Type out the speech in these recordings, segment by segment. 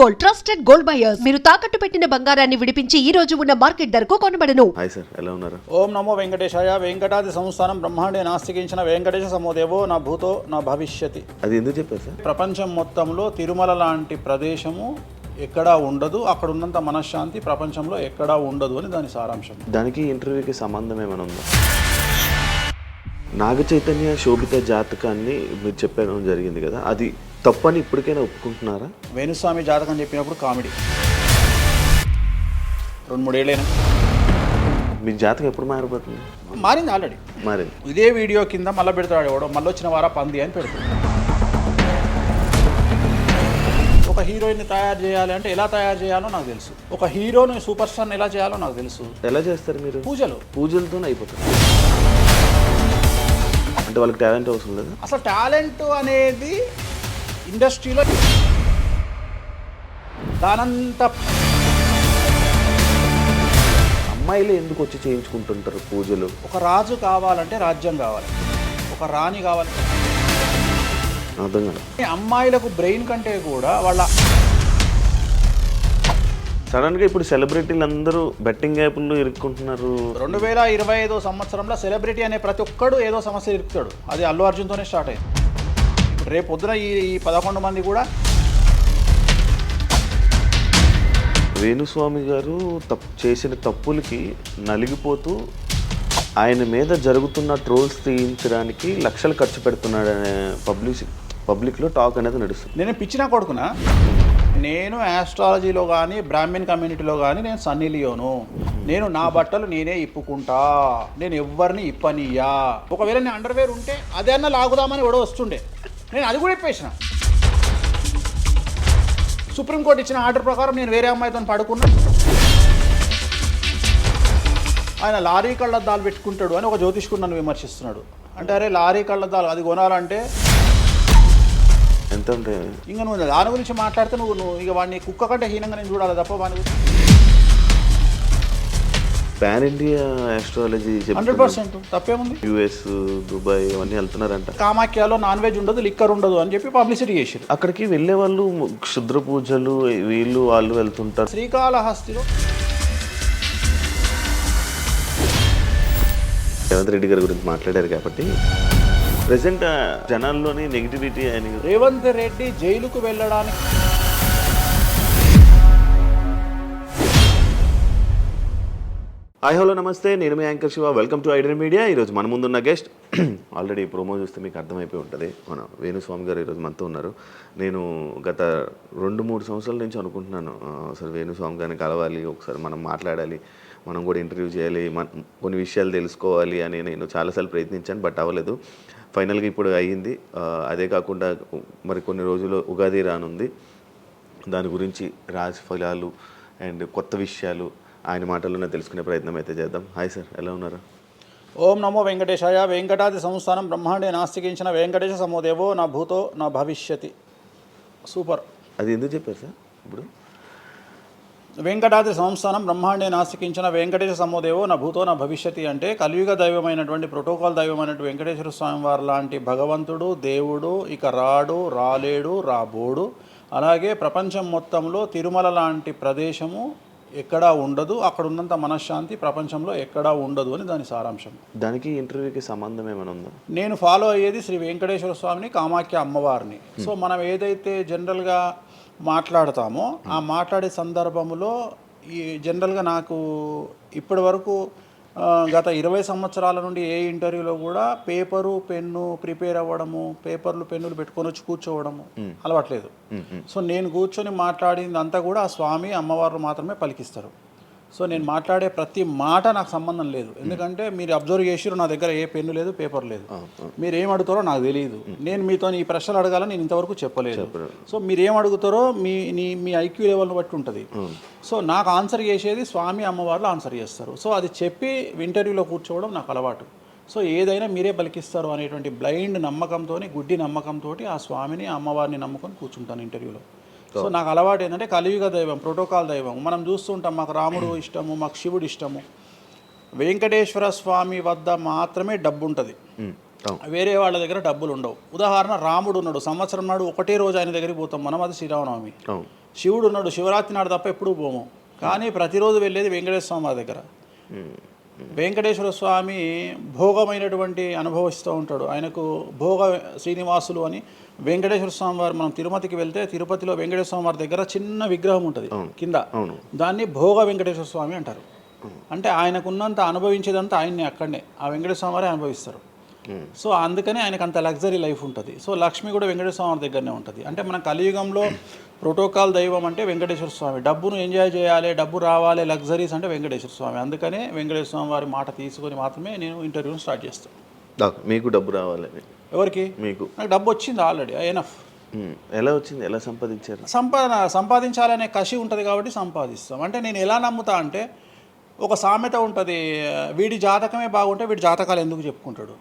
Gold trusted gold buyers మీరు తాకట్టు పెట్టిన బంగారాన్ని విడిపించి ఈ రోజు ఉన్న మార్కెట్ ధరకు కొనబడను. హాయ్ సార్, ఎలా ఉన్నారు? ఓం నమో వెంకటేశాయ. వెంకటాది సంస్థానం బ్రహ్మాండే నాస్తికించిన వెంకటేశ సమోదేవో నా భూతో నా భవిష్యతి. అది ఎందుకు చెప్పారు సార్? ప్రపంచం మొత్తంలో తిరుమల లాంటి ప్రదేశము ఎక్కడా ఉండదు, అక్కడ ఉన్నంత మనశ్శాంతి ప్రపంచంలో ఎక్కడా ఉండదు అని దాని సారాంశం. దానికి ఇంటర్వ్యూకి సంబంధం ఏమైనా ఉందా? నాగ చైతన్య శోభిత జాతకాన్ని మీరు చెప్పడం జరిగింది కదా, అది తప్పని ఇప్పటికైనా ఒప్పుకుంటున్నారా? వేణుస్వామి జాతకం చెప్పినప్పుడు కామెడీ 2-3 ఏళ్ళైనా మీ జాతకం ఎప్పుడు మారిపోతుంది? మారింది, ఆల్రెడీ మారింది. ఇదే వీడియో కింద మళ్ళీ పెడతాడు ఎవడో, మళ్ళీ వచ్చిన వారా పంది అని పెడతాడు. ఒక హీరోయిన్ని తయారు చేయాలి అంటే ఎలా తయారు చేయాలో నాకు తెలుసు, ఒక హీరోని సూపర్ స్టార్ని ఎలా చేయాలో నాకు తెలుసు. ఎలా చేస్తారు మీరు? పూజలతోనే అయిపోతుంది. అంటే వాళ్ళకి టాలెంట్ అవసరం లేదు. అసలు టాలెంట్ అనేది ఇండస్ట్రీలో దానంత అమ్మాయిలు ఎందుకు వచ్చి చేయించుకుంటుంటారు పూజలు? ఒక రాజు కావాలంటే రాజ్యం కావాలి, ఒక రాణి కావాలంటే అర్థం కాదు. అమ్మాయిలకు బ్రెయిన్ కంటే కూడా వాళ్ళ సడన్గా ఇప్పుడు సెలబ్రిటీలు అందరూ బెట్టింగ్ యాప్లు ఇరుక్కుంటున్నారు. 2025 సంవత్సరంలో సెలబ్రిటీ అనే ప్రతి ఒక్కడు ఏదో సమస్య ఇరుకుతాడు. అది అల్లు అర్జున్తోనే స్టార్ట్ అయింది. రేపు పొద్దున ఈ 11 మంది కూడా. వేణుస్వామి గారు చేసిన తప్పులకి నలిగిపోతూ ఆయన మీద జరుగుతున్న ట్రోల్స్ తీయించడానికి లక్షలు ఖర్చు పెడుతున్నాడనే పబ్లిక్లో టాక్ అనేది నడుస్తుంది. నేను పిచ్చినా కొడుకున్నా, నేను ఆస్ట్రాలజీలో కానీ బ్రాహ్మణ్ కమ్యూనిటీలో కానీ నేను సన్నీ లియోను. నేను నా బట్టలు నేనే ఇప్పుకుంటా, నేను ఎవరిని ఇప్పనియా. ఒకవేళ నేను అండర్వేర్ ఉంటే అదే అన్న లాగుదామని కూడా వస్తుండే, నేను అది కూడా ఇప్పేసిన. సుప్రీంకోర్టు ఇచ్చిన ఆర్డర్ ప్రకారం నేను వేరే అమ్మాయితో పడుకున్నా. ఆయన లారీ కళ్ళద్దాలు పెట్టుకుంటాడు అని ఒక జ్యోతిష్కుడు నన్ను విమర్శిస్తున్నాడు. అంటే అరే లారీ కళ్ళద్దాలు అది కొనాలంటే ఎంత ఉంటే ఇంకా నువ్వు దాని గురించి మాట్లాడితే నువ్వు ఇక వాడిని కుక్క కంటే హీనంగా నేను చూడాలి తప్ప వాని గురించి. పాన్ ఇండియా ఆస్ట్రాలజీ 100% తప్పేముంది. యుఎస్, దుబాయ్ అవన్నీ వెళ్తున్నారంట. కామాఖ్యలో నాన్ వెజ్ ఉండదు, లిక్కర్ ఉండదు అని చెప్పి పబ్లిసిటీ చేశారు. అక్కడికి వెళ్ళే వాళ్ళు క్షుద్ర పూజలు వీళ్ళు వాళ్ళు వెళ్తుంటారు. శ్రీకాళహస్తిలో రేవంత్ రెడ్డి గారి గురించి మాట్లాడారు కాబట్టి ప్రజెంట్ జనాల్లోని నెగిటివిటీ అని. రేవంత్ రెడ్డి జైలుకు వెళ్ళడానికి హాయ్ హలో నమస్తే, నేను మీ యాంకర్ శివ. వెల్కమ్ టు ఐడియన్ మీడియా. ఈరోజు మన ముందున్న గెస్ట్ ఆల్రెడీ ప్రోమో చూస్తే మీకు అర్థమైపోయి ఉంటుంది, మన వేణుస్వామి గారు ఈరోజు మనతో ఉన్నారు. నేను గత 2-3 సంవత్సరాల నుంచి అనుకుంటున్నాను అసలు వేణుస్వామి గారిని కలవాలి, ఒకసారి మనం మాట్లాడాలి, మనం కూడా ఇంటర్వ్యూ చేయాలి, కొన్ని విషయాలు తెలుసుకోవాలి అని నేను చాలాసార్లు ప్రయత్నించాను, బట్ అవ్వలేదు. ఫైనల్గా ఇప్పుడు అయ్యింది. అదే కాకుండా మరి కొన్ని రోజులు ఉగాది రానుంది, దాని గురించి రాశి ఫలాలు అండ్ కొత్త విషయాలు ఆయన మాటల్లోనే తెలుసుకునే ప్రయత్నం అయితే చేద్దాం. హాయ్ సార్, ఎలా ఉన్నారు? ఓం నమో వెంకటేశాయ. వెంకటాది సంస్థానం బ్రహ్మాండే నాస్తికించిన వెంకటేశ సమోదేవో నా భూతో నా భవిష్యతి. సూపర్. అది ఎందుకు చెప్పారు సార్? ఇప్పుడు వెంకటాద్రి సంస్థానం బ్రహ్మాండే నాస్తికించిన వెంకటేశ సమోదేవో నా భూతో నా భవిష్యతి అంటే కలియుగ దైవమైనటువంటి ప్రోటోకాల్ దైవమైనటువంటి వెంకటేశ్వర స్వామి వారు లాంటి భగవంతుడు, దేవుడు ఇక రాడు, రాలేడు, రాబోడు. అలాగే ప్రపంచం మొత్తంలో తిరుమల లాంటి ప్రదేశము ఎక్కడా ఉండదు, అక్కడ ఉన్నంత మనశ్శాంతి ప్రపంచంలో ఎక్కడా ఉండదు అని దాని సారాంశం. దానికి ఇంటర్వ్యూకి సంబంధం ఏమైనా ఉందా? నేను ఫాలో అయ్యేది శ్రీ వెంకటేశ్వర స్వామిని, కామాఖ్య అమ్మవారిని. సో మనం ఏదైతే జనరల్గా మాట్లాడతామో ఆ మాట్లాడే సందర్భంలో ఈ జనరల్గా నాకు ఇప్పటి వరకు గత 20 సంవత్సరాల నుండి ఏ ఇంటర్వ్యూలో కూడా పేపరు పెన్ను ప్రిపేర్ అవ్వడము, పేపర్లు పెన్నులు పెట్టుకొని వచ్చి కూర్చోవడము అలవాట్లేదు. సో నేను కూర్చొని మాట్లాడింది అంతా కూడా ఆ స్వామి అమ్మవారు మాత్రమే పలికిస్తారు. సో నేను మాట్లాడే ప్రతి మాట నాకు సంబంధం లేదు, ఎందుకంటే మీరు అబ్జర్వ్ చేసిరు నా దగ్గర ఏ పెన్ను లేదు, పేపర్ లేదు. మీరు ఏం అడుగుతారో నాకు తెలియదు, నేను మీతో ఈ ప్రశ్నలు అడగాలని నేను ఇంతవరకు చెప్పలేదు. సో మీరు ఏం అడుగుతారో మీ ఐక్యూ లెవెల్ని బట్టి ఉంటుంది. సో నాకు ఆన్సర్ చేసేది స్వామి అమ్మవార్లు ఆన్సర్ చేస్తారు. సో అది చెప్పి ఇంటర్వ్యూలో కూర్చోవడం నాకు అలవాటు. సో ఏదైనా మీరే పలికిస్తారు అనేటువంటి బ్లైండ్ నమ్మకంతో, గుడ్డి నమ్మకంతో ఆ స్వామిని అమ్మవారిని నమ్ముకొని కూర్చుంటాను ఇంటర్వ్యూలో. సో నాకు అలవాటు ఏంటంటే కలియుగ దైవం, ప్రోటోకాల్ దైవం మనం చూస్తుంటాం. మాకు రాముడు ఇష్టము, మాకు శివుడు ఇష్టము. వెంకటేశ్వర స్వామి వద్ద మాత్రమే డబ్బు ఉంటుంది, వేరే వాళ్ళ దగ్గర డబ్బులు ఉండవు. ఉదాహరణ రాముడు ఉన్నాడు, సంవత్సరం నాడు ఒకటే రోజు ఆయన దగ్గరికి పోతాం మనం, అది శ్రీరామనవమి. శివుడు ఉన్నాడు, శివరాత్రి నాడు తప్ప ఎప్పుడూ పోము, కానీ ప్రతిరోజు వెళ్ళేది వెంకటేశ్వర స్వామి వారి దగ్గర. వెంకటేశ్వర స్వామి భోగమైనటువంటి అనుభవిస్తూ ఉంటాడు. ఆయనకు భోగ శ్రీనివాసులు అని వెంకటేశ్వర స్వామి వారు, మనం తిరుపతికి వెళ్తే తిరుపతిలో వెంకటేశ్వర స్వామి వారి దగ్గర చిన్న విగ్రహం ఉంటుంది కింద, దాన్ని భోగ వెంకటేశ్వర స్వామి అంటారు. అంటే ఆయనకున్నంత అనుభవించేదంతా ఆయన్ని అక్కడనే ఆ వెంకటేశ్వర స్వామి వారే అనుభవిస్తారు. సో అందుకని ఆయనకు అంత లగ్జరీ లైఫ్ ఉంటుంది. సో లక్ష్మి కూడా వెంకటేశ్వర స్వామి వారి దగ్గరనే ఉంటుంది. అంటే మన కలియుగంలో ప్రోటోకాల్ దైవం అంటే వెంకటేశ్వర స్వామి. డబ్బును ఎంజాయ్ చేయాలి, డబ్బు రావాలి, లగ్జరీస్ అంటే వెంకటేశ్వర స్వామి. అందుకనే వెంకటేశ్వర స్వామి వారి మాట తీసుకొని మాత్రమే నేను ఇంటర్వ్యూని స్టార్ట్ చేస్తాను. మీకు డబ్బు రావాలి? ఎవరికి? మీకు. నాకు డబ్బు వచ్చింది ఆల్రెడీ, ఎనఫ్. ఎలా వచ్చింది? ఎలా సంపాదించారు? సంపాదించాలనే కసి ఉంటుంది కాబట్టి సంపాదిస్తాం. అంటే నేను ఎలా నమ్ముతా అంటే, ఒక సామెత ఉంటుంది, వీడి జాతకమే బాగుంటే వీడి జాతకాలు ఎందుకు చెప్పుకుంటాడు.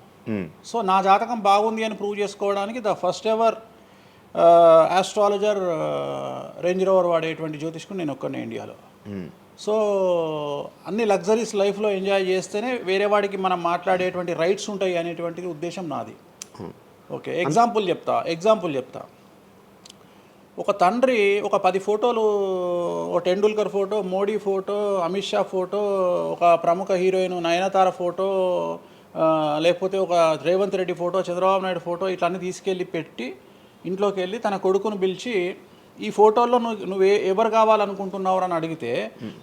సో నా జాతకం బాగుంది అని ప్రూవ్ చేసుకోవడానికి the first ever astrologer range rover వాడేటువంటి జ్యోతిష్కుడు నేను ఒక్కనే ఇండియాలో. సో అన్ని లగ్జరీస్ లైఫ్లో ఎంజాయ్ చేస్తేనే వేరే వాడికి మనం మాట్లాడేటువంటి రైట్స్ ఉంటాయి అనేటువంటిది ఉద్దేశం నాది. ఓకే, ఎగ్జాంపుల్ చెప్తా. ఒక తండ్రి ఒక 10 ఫోటోలు, ఒక Tendulkar photo, Modi photo, Amit Shah photo, ఒక ప్రముఖ హీరోయిన్ నయనతార ఫోటో, లేకపోతే ఒక రేవంత్ రెడ్డి ఫోటో, చంద్రబాబు నాయుడు ఫోటో, ఇట్లన్నీ తీసుకెళ్ళి పెట్టి ఇంట్లోకి వెళ్ళి తన కొడుకును పిలిచి, ఈ ఫోటోల్లో నువ్వు ఎవరు కావాలనుకుంటున్నావు అని అడిగితే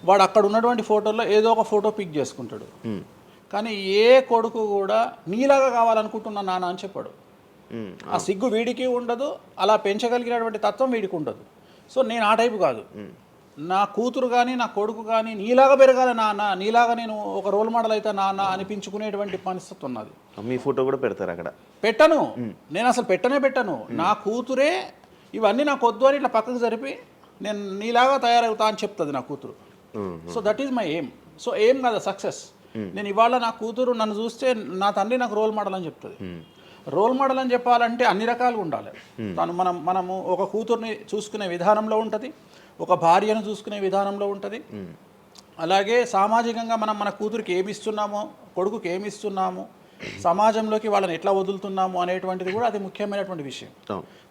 వాడు అక్కడ ఉన్నటువంటి ఫోటోల్లో ఏదో ఒక ఫోటో పిక్ చేసుకుంటాడు. కానీ ఏ కొడుకు కూడా నీలాగా కావాలనుకుంటున్నా నాన్న అని చెప్పాడు. ఆ సిగ్గు వీడికి ఉండదు, అలా పెంచగలిగినటువంటి తత్వం వీడికి ఉండదు. సో నేను ఆ టైపు కాదు. నా కూతురు కానీ నా కొడుకు కానీ నీలాగా పెరగాలి నాన్న, నీలాగా నేను ఒక రోల్ మోడల్ అయితే నాన్న అనిపించుకునేటువంటి పరిస్థితి ఉన్నది. మీ ఫోటో కూడా పెడతారు అక్కడ? పెట్టను, నేను అసలు పెట్టను. నా కూతురే ఇవన్నీ నాకు వద్దు అని ఇట్లా పక్కకు జరిపి నేను నీలాగా తయారవుతా అని చెప్తుంది నా కూతురు. So that is my aim. So aim కదా సక్సెస్. నేను ఇవాళ నా కూతురు నన్ను చూస్తే నా తండ్రి నాకు రోల్ మోడల్ అని చెప్తుంది. రోల్ మోడల్ అని చెప్పాలంటే అన్ని రకాలుగా ఉండాలి. తను మనము ఒక కూతుర్ని చూసుకునే విధానంలో ఉంటుంది, ఒక భార్యను చూసుకునే విధానంలో ఉంటుంది. అలాగే సామాజికంగా మనం మన కూతురికి ఏమి ఇస్తున్నామో, కొడుకుకి ఏమి ఇస్తున్నామో, సమాజంలోకి వాళ్ళని ఎట్లా వదులుతున్నాము అనేటువంటిది కూడా అది ముఖ్యమైనటువంటి విషయం.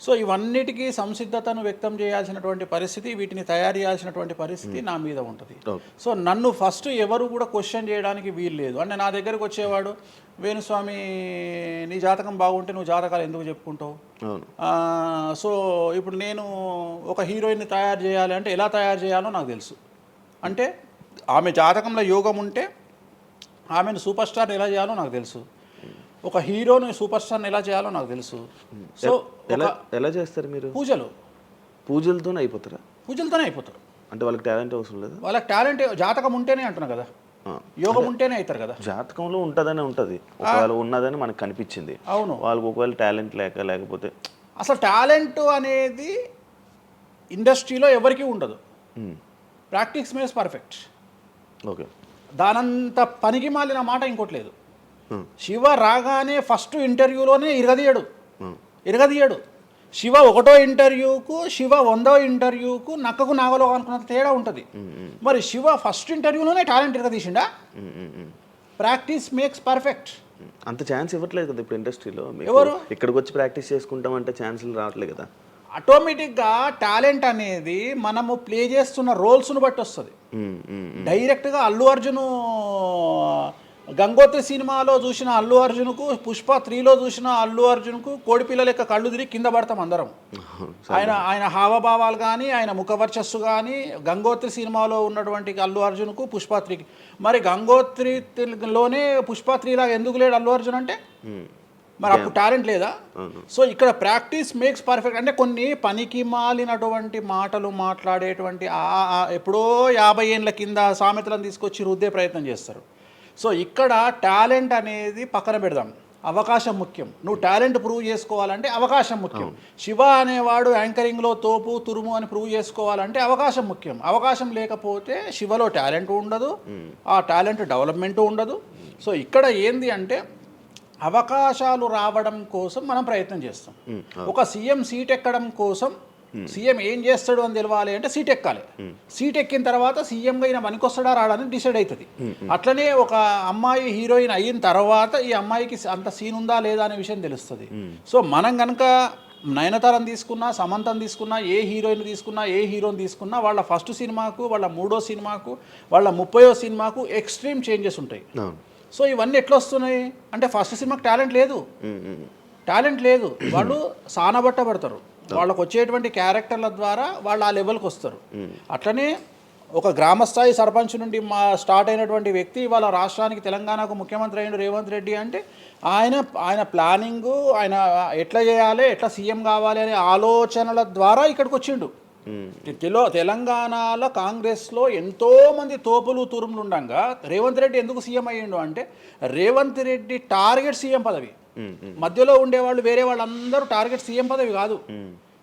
సో ఇవన్నిటికీ సంసిద్ధతను వ్యక్తం చేయాల్సినటువంటి పరిస్థితి, వీటిని తయారు చేయాల్సినటువంటి పరిస్థితి నా మీద ఉంటుంది. సో నన్ను ఫస్ట్ ఎవరు కూడా క్వశ్చన్ చేయడానికి వీలు లేదు. అంటే నా దగ్గరకు వచ్చేవాడు, వేణుస్వామి నీ జాతకం బాగుంటే నువ్వు జాతకాలు ఎందుకు చెప్పుకుంటావు. సో ఇప్పుడు నేను ఒక హీరోయిన్ని తయారు చేయాలి అంటే ఎలా తయారు చేయాలో నాకు తెలుసు. అంటే ఆమె జాతకంలో యోగం ఉంటే ఆమెను సూపర్ స్టార్ని ఎలా చేయాలో నాకు తెలుసు, ఒక హీరోని సూపర్ స్టార్ని ఎలా చేయాలో నాకు తెలుసు. సో ఎలా చేస్తారు మీరు? పూజలతోనే అయిపోతారా? పూజలతోనే అయిపోతారు. అంటే వాళ్ళకి టాలెంట్ అవసరం లేదు? వాళ్ళకి టాలెంట్ జాతకం ఉంటేనే అంటున్నా కదా, యోగం ఉంటేనే అవుతారు కదా. జాతకంలో ఉంటుందని ఉంటుంది, ఒకవేళ ఉన్నదని మనకు కనిపించింది. అవును, వాళ్ళకి ఒకవేళ టాలెంట్ లేకపోతే అసలు టాలెంట్ అనేది ఇండస్ట్రీలో ఎవరికీ ఉండదు. Practice makes perfect. ఓకే, దానంత పనికి మాలిన మాట ఇంకోటి లేదు. శివ రాగానే ఫస్ట్ ఇంటర్వ్యూలోనే ఇరగదీయడు. శివ 1వ ఇంటర్వ్యూకు, శివ 100వ ఇంటర్వ్యూకు నక్కకు నాగలో అనుకున్నంత తేడా ఉంటుంది. మరి శివ ఫస్ట్ ఇంటర్వ్యూలోనే టాలెంట్ ఇరగదీసిండా? Practice makes perfect. అంత ఛాన్స్ ఇవ్వట్లేదు కదా ఇప్పుడు ఇండస్ట్రీలో. ఎవరు ఇక్కడికి వచ్చి ప్రాక్టీస్ చేసుకుంటామంటే ఛాన్సులు రావట్లేదు కదా. ఆటోమేటిక్గా టాలెంట్ అనేది మనము ప్లే చేస్తున్న రోల్స్ను బట్టి వస్తుంది. డైరెక్ట్గా అల్లు అర్జున్ గంగోత్రి సినిమాలో చూసిన అల్లు అర్జున్కు, పుష్ప 3లో చూసిన అల్లు అర్జున్కు కోడిపిల్ల లెక్క కళ్ళు తిరిగి కింద పడతాం అందరం. ఆయన హావభావాలు కానీ, ఆయన ముఖవర్చస్సు కానీ, గంగోత్రి సినిమాలో ఉన్నటువంటి అల్లు అర్జున్కు, పుష్ప 3కి. మరి గంగోత్రిలోనే పుష్ప 3 లాగా ఎందుకు లేడు అల్లు అర్జున్ అంటే? మరి అప్పుడు టాలెంట్ లేదా? సో ఇక్కడ ప్రాక్టీస్ మేక్స్ పర్ఫెక్ట్. అంటే కొన్ని పనికి మాలినటువంటి మాటలు మాట్లాడేటువంటి ఎప్పుడో 50 ఏళ్ళ కింద సామెతలను తీసుకొచ్చి రుద్దే ప్రయత్నం చేస్తారు. సో ఇక్కడ టాలెంట్ అనేది పక్కన పెడదాం, అవకాశం ముఖ్యం. నువ్వు టాలెంట్ ప్రూవ్ చేసుకోవాలంటే అవకాశం ముఖ్యం. శివ అనేవాడు యాంకరింగ్లో తోపు తురుము అని ప్రూవ్ చేసుకోవాలంటే అవకాశం ముఖ్యం. అవకాశం లేకపోతే శివలో టాలెంట్ ఉండదు, ఆ టాలెంట్ డెవలప్మెంట్ ఉండదు. సో ఇక్కడ ఏంది అంటే అవకాశాలు రావడం కోసం మనం ప్రయత్నం చేస్తాం. ఒక సీఎం సీట్ ఎక్కడం కోసం సీఎం ఏం చేస్తాడు అని తెలవాలి అంటే సీట్ ఎక్కాలి. సీట్ ఎక్కిన తర్వాత సీఎంగా ఈయన పనికొస్తాడా రాడని డిసైడ్ అవుతుంది. అట్లనే ఒక అమ్మాయి హీరోయిన్ అయిన తర్వాత ఈ అమ్మాయికి అంత సీన్ ఉందా లేదా అనే విషయం తెలుస్తుంది. సో మనం కనుక నయనతారని తీసుకున్నా, సమంతని తీసుకున్నా, ఏ హీరోయిన్ తీసుకున్నా, ఏ హీరోని తీసుకున్నా, వాళ్ళ ఫస్ట్ సినిమాకు, వాళ్ళ 3వ సినిమాకు, వాళ్ళ 30వ సినిమాకు ఎక్స్ట్రీమ్ చేంజెస్ ఉంటాయి. సో ఇవన్నీ ఎట్లా వస్తున్నాయి అంటే ఫస్ట్ సినిమాకి టాలెంట్ లేదు, వాళ్ళు సానబట్టబడతారు, వాళ్ళకు వచ్చేటువంటి క్యారెక్టర్ల ద్వారా వాళ్ళు ఆ లెవెల్కి వస్తారు. అట్లనే ఒక గ్రామస్థాయి సర్పంచ్ నుండి స్టార్ట్ అయినటువంటి వ్యక్తి వాళ్ళ రాష్ట్రానికి తెలంగాణకు ముఖ్యమంత్రి అయిన రేవంత్ రెడ్డి అంటే ఆయన ప్లానింగు, ఆయన ఎట్లా చేయాలి, ఎట్లా సీఎం కావాలి అనే ఆలోచనల ద్వారా ఇక్కడికి వచ్చిండు. తెలంగాణలో కాంగ్రెస్లో ఎంతోమంది తోపులు తురుములు ఉండగా రేవంత్ రెడ్డి ఎందుకు సీఎం అయ్యిండు అంటే రేవంత్ రెడ్డి టార్గెట్ సీఎం పదవి. మధ్యలో ఉండేవాళ్ళు వేరే వాళ్ళందరూ టార్గెట్ సీఎం పదవి కాదు.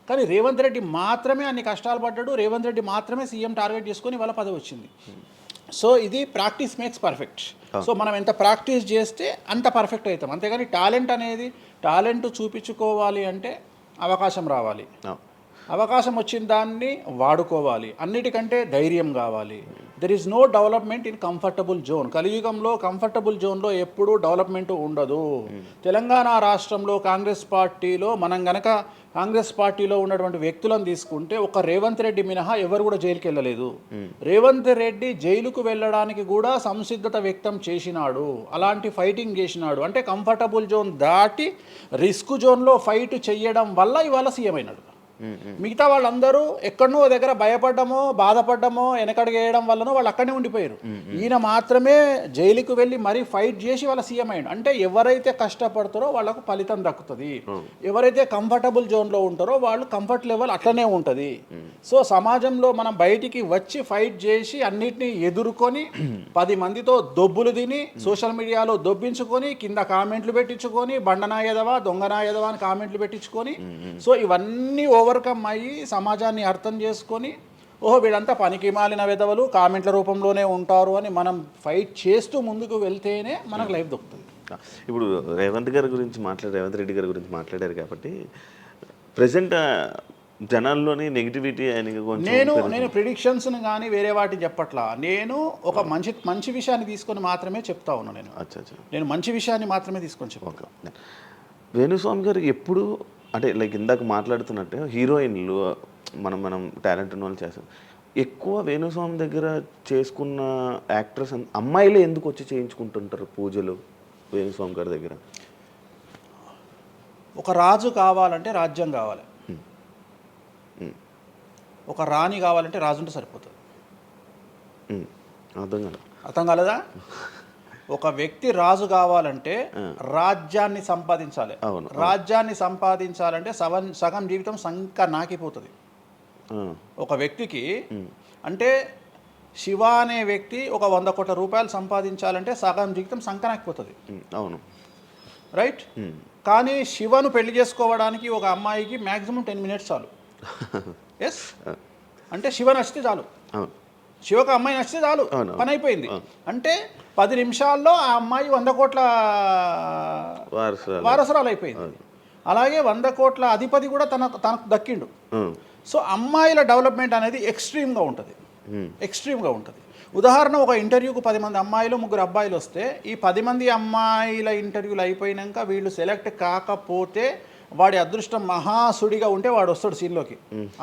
కానీ రేవంత్ రెడ్డి మాత్రమే అన్ని కష్టాలు పడ్డాడు, రేవంత్ రెడ్డి మాత్రమే సీఎం టార్గెట్ చేసుకొని వాళ్ళ పదవి వచ్చింది. సో ఇది ప్రాక్టీస్ మేక్స్ పర్ఫెక్ట్. సో మనం ఎంత ప్రాక్టీస్ చేస్తే అంత పర్ఫెక్ట్ అవుతాం. అంతేగాని టాలెంట్ చూపించుకోవాలి అంటే అవకాశం రావాలి, అవకాశం వచ్చిన దాన్ని వాడుకోవాలి, అన్నిటికంటే ధైర్యం కావాలి. There is no development in comfortable zone. కలియుగంలో కంఫర్టబుల్ జోన్లో ఎప్పుడూ డెవలప్మెంట్ ఉండదు. తెలంగాణ రాష్ట్రంలో కాంగ్రెస్ పార్టీలో మనం గనక కాంగ్రెస్ పార్టీలో ఉన్నటువంటి వ్యక్తులను తీసుకుంటే ఒక రేవంత్ రెడ్డి మినహా ఎవరు కూడా జైలుకి వెళ్ళలేదు. రేవంత్ రెడ్డి జైలుకు వెళ్ళడానికి కూడా సంసిద్ధత వ్యక్తం చేసినాడు, అలాంటి ఫైటింగ్ చేసినాడు. అంటే కంఫర్టబుల్ జోన్ దాటి రిస్క్ జోన్లో ఫైట్ చేయడం వల్ల ఇవాళ సీఎం అయినాడు. మిగతా వాళ్ళందరూ ఎక్కడనో దగ్గర భయపడ్డమో బాధపడ్డమో వెనకడిగేయడం వల్లనో వాళ్ళు అక్కడనే ఉండిపోయారు. ఈయన మాత్రమే జైలుకు వెళ్ళి మరీ ఫైట్ చేసి వాళ్ళ సీఎం అయ్యాడు. అంటే ఎవరైతే కష్టపడతారో వాళ్ళకు ఫలితం దక్కుతుంది, ఎవరైతే కంఫర్టబుల్ జోన్లో ఉంటారో వాళ్ళు కంఫర్ట్ లెవెల్ అట్లనే ఉంటుంది. సో సమాజంలో మనం బయటికి వచ్చి ఫైట్ చేసి అన్నిటినీ ఎదుర్కొని 10 మందితో దొబ్బులు తిని సోషల్ మీడియాలో దొబ్బించుకొని కింద కామెంట్లు పెట్టించుకొని బండనాయదవా దొంగనాయదవా అని కామెంట్లు పెట్టించుకొని సో ఇవన్నీ ఓవర్కమ్ అయ్యి సమాజాన్ని అర్థం చేసుకొని వీళ్ళంతా పనికి మాలిన విధవలు కామెంట్ల రూపంలోనే ఉంటారు అని మనం ఫైట్ చేస్తూ ముందుకు వెళ్తేనే మనకు లైఫ్ దొరుకుతుంది. ఇప్పుడు రేవంత్ రెడ్డి గారి గురించి మాట్లాడారు కాబట్టి ప్రజెంట్ జనాల్లోని నెగిటివిటీ నేను ప్రిడిక్షన్స్ని కానీ వేరే వాటిని చెప్పట్లా. నేను ఒక మంచి విషయాన్ని తీసుకొని మాత్రమే చెప్తా ఉన్నా. నేను మంచి విషయాన్ని మాత్రమే తీసుకొని చెప్తాను. వేణుస్వామి గారు ఎప్పుడు అంటే లైక్ ఇందాక మాట్లాడుతున్నట్టే హీరోయిన్లు మనం టాలెంట్ ఉన్న వాళ్ళు చేస్తాం. ఎక్కువ వేణుస్వామి దగ్గర చేసుకున్న యాక్ట్రెస్ అమ్మాయిలే ఎందుకు వచ్చి చేయించుకుంటుంటారు పూజలు వేణుస్వామి గారి దగ్గర? ఒక రాజు కావాలంటే రాజ్యం కావాలి, ఒక రాణి కావాలంటే రాజు ఉంటే సరిపోతుంది. అర్థం కాలేదా? ఒక వ్యక్తి రాజు కావాలంటే రాజ్యాన్ని సంపాదించాలి. రాజ్యాన్ని సంపాదించాలంటే సగం జీవితం సంక నాకిపోతుంది ఒక వ్యక్తికి. అంటే శివ అనే వ్యక్తి ఒక 100 కోట్ల రూపాయలు సంపాదించాలంటే సగం జీవితం సంక నాకిపోతుంది. అవును, రైట్. కానీ శివను పెళ్లి చేసుకోవడానికి ఒక అమ్మాయికి మ్యాక్సిమం 10 మినిట్స్ చాలు. ఎస్, అంటే శివ నచ్చితే చాలు, శివకు అమ్మాయి నచ్చితే చాలు, పని అయిపోయింది. అంటే 10 నిమిషాల్లో ఆ అమ్మాయి 100 కోట్ల వారసురాలు అయిపోయింది. అలాగే 100 కోట్ల అధిపతి కూడా తనకు దక్కిండు. సో అమ్మాయిల డెవలప్మెంట్ అనేది ఎక్స్ట్రీమ్గా ఉంటుంది. ఉదాహరణ, ఒక ఇంటర్వ్యూకు 10 మంది అమ్మాయిలు 3 అబ్బాయిలు వస్తే ఈ 10 మంది అమ్మాయిల ఇంటర్వ్యూలు అయిపోయినాక వీళ్ళు సెలెక్ట్ కాకపోతే వాడి అదృష్టం మహాసుడిగా ఉంటే వాడు వస్తాడు సీన్లోకి.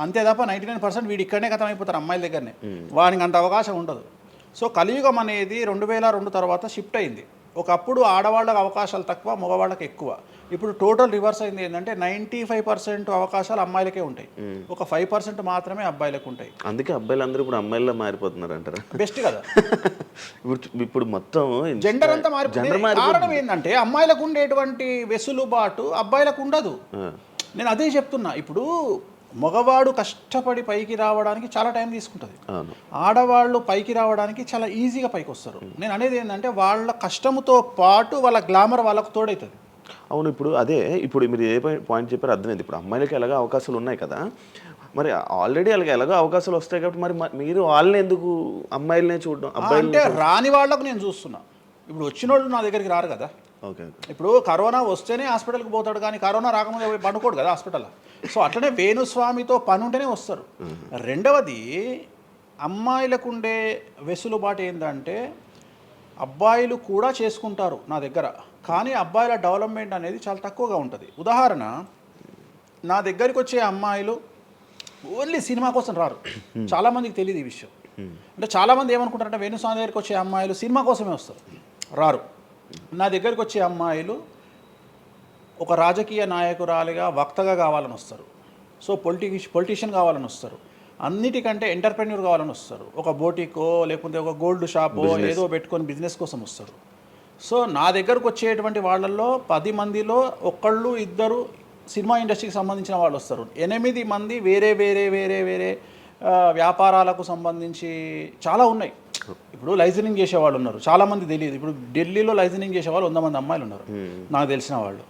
అంతే తప్ప 99% వీడు ఇక్కడనే కథం అయిపోతారు అమ్మాయిల దగ్గరనే, వాడికి అంత అవకాశం ఉండదు. సో కలియుగం అనేది 2002 తర్వాత షిఫ్ట్ అయింది. ఒకప్పుడు ఆడవాళ్ళకి అవకాశాలు తక్కువ, మగవాళ్ళకి ఎక్కువ. ఇప్పుడు టోటల్ రివర్స్ అయింది. ఏంటంటే 95% అవకాశాలు అమ్మాయిలకే ఉంటాయి, ఒక 5% మాత్రమే అబ్బాయిలకు ఉంటాయి. అందుకే అబ్బాయిలు అందరూ ఇప్పుడు అమ్మాయిలా మారిపోతున్నారు అంటారా? బెస్ట్ కదా. ఇప్పుడు మొత్తం జెండర్ అంతా మారిపోయింది. కారణం ఏంటంటే అమ్మాయిలకు ఉండేటువంటి వెసులుబాటు అబ్బాయిలకు ఉండదు. నేను అదే చెప్తున్నా. ఇప్పుడు మగవాడు కష్టపడి పైకి రావడానికి చాలా టైం తీసుకుంటుంది, ఆడవాళ్ళు పైకి రావడానికి చాలా ఈజీగా పైకి వస్తారు. నేను అనేది ఏంటంటే వాళ్ళ కష్టంతో పాటు వాళ్ళ గ్లామర్ వాళ్ళకు తోడవుతుంది. అవును, ఇప్పుడు మీరు ఏ పాయింట్ చెప్పారో అర్థమైంది. ఇప్పుడు అమ్మాయిలకి ఎలాగో అవకాశాలు ఉన్నాయి కదా, మరి ఆల్రెడీ వాళ్ళకి ఎలాగో అవకాశాలు వస్తాయి కాబట్టి మరి మీరు వాళ్ళని ఎందుకు అమ్మాయిలనే చూడడం? అంటే రాని వాళ్ళకు నేను చూస్తున్నా. ఇప్పుడు వచ్చిన వాళ్ళు నా దగ్గరికి రారు కదా. ఇప్పుడు కరోనా వస్తేనే హాస్పిటల్కి పోతాడు, కానీ కరోనా రాకముందే పండుకోడు కదా హాస్పిటల్లో. సో అట్లనే వేణుస్వామితో పని ఉంటేనే వస్తారు. రెండవది అమ్మాయిలకు ఉండే వెసులుబాటు ఏంటంటే అబ్బాయిలు కూడా చేసుకుంటారు నా దగ్గర, కానీ అబ్బాయిల డెవలప్మెంట్ అనేది చాలా తక్కువగా ఉంటుంది. ఉదాహరణ, నా దగ్గరికి వచ్చే అమ్మాయిలు ఓన్లీ సినిమా కోసం రారు. చాలామందికి తెలియదు ఈ విషయం. అంటే చాలామంది ఏమనుకుంటారంటే వేణుస్వామి దగ్గరికి వచ్చే అమ్మాయిలు సినిమా కోసమే వస్తారు, రారు. నా దగ్గరికి వచ్చే అమ్మాయిలు ఒక రాజకీయ నాయకురాలిగా వక్తగా కావాలని వస్తారు. సో పొలిటీషియన్ కావాలని వస్తారు. అన్నిటికంటే ఎంటర్ప్రెన్యూర్ కావాలని వస్తారు. ఒక బోటికో లేకపోతే ఒక గోల్డ్ షాపో ఏదో పెట్టుకొని బిజినెస్ కోసం వస్తారు. సో నా దగ్గరకు వచ్చేటువంటి వాళ్ళల్లో 10 మందిలో ఒకళ్ళు ఇద్దరు సినిమా ఇండస్ట్రీకి సంబంధించిన వాళ్ళు వస్తారు. 8 మంది వేరే వేరే వేరే వేరే వ్యాపారాలకు సంబంధించి చాలా ఉన్నాయి. ఇప్పుడు లైసెన్సింగ్ చేసేవాళ్ళు ఉన్నారు, చాలామంది తెలియదు. ఇప్పుడు ఢిల్లీలో లైసెన్సింగ్ చేసేవాళ్ళు 100 మంది అమ్మాయిలు ఉన్నారు నాకు తెలిసిన వాళ్ళు.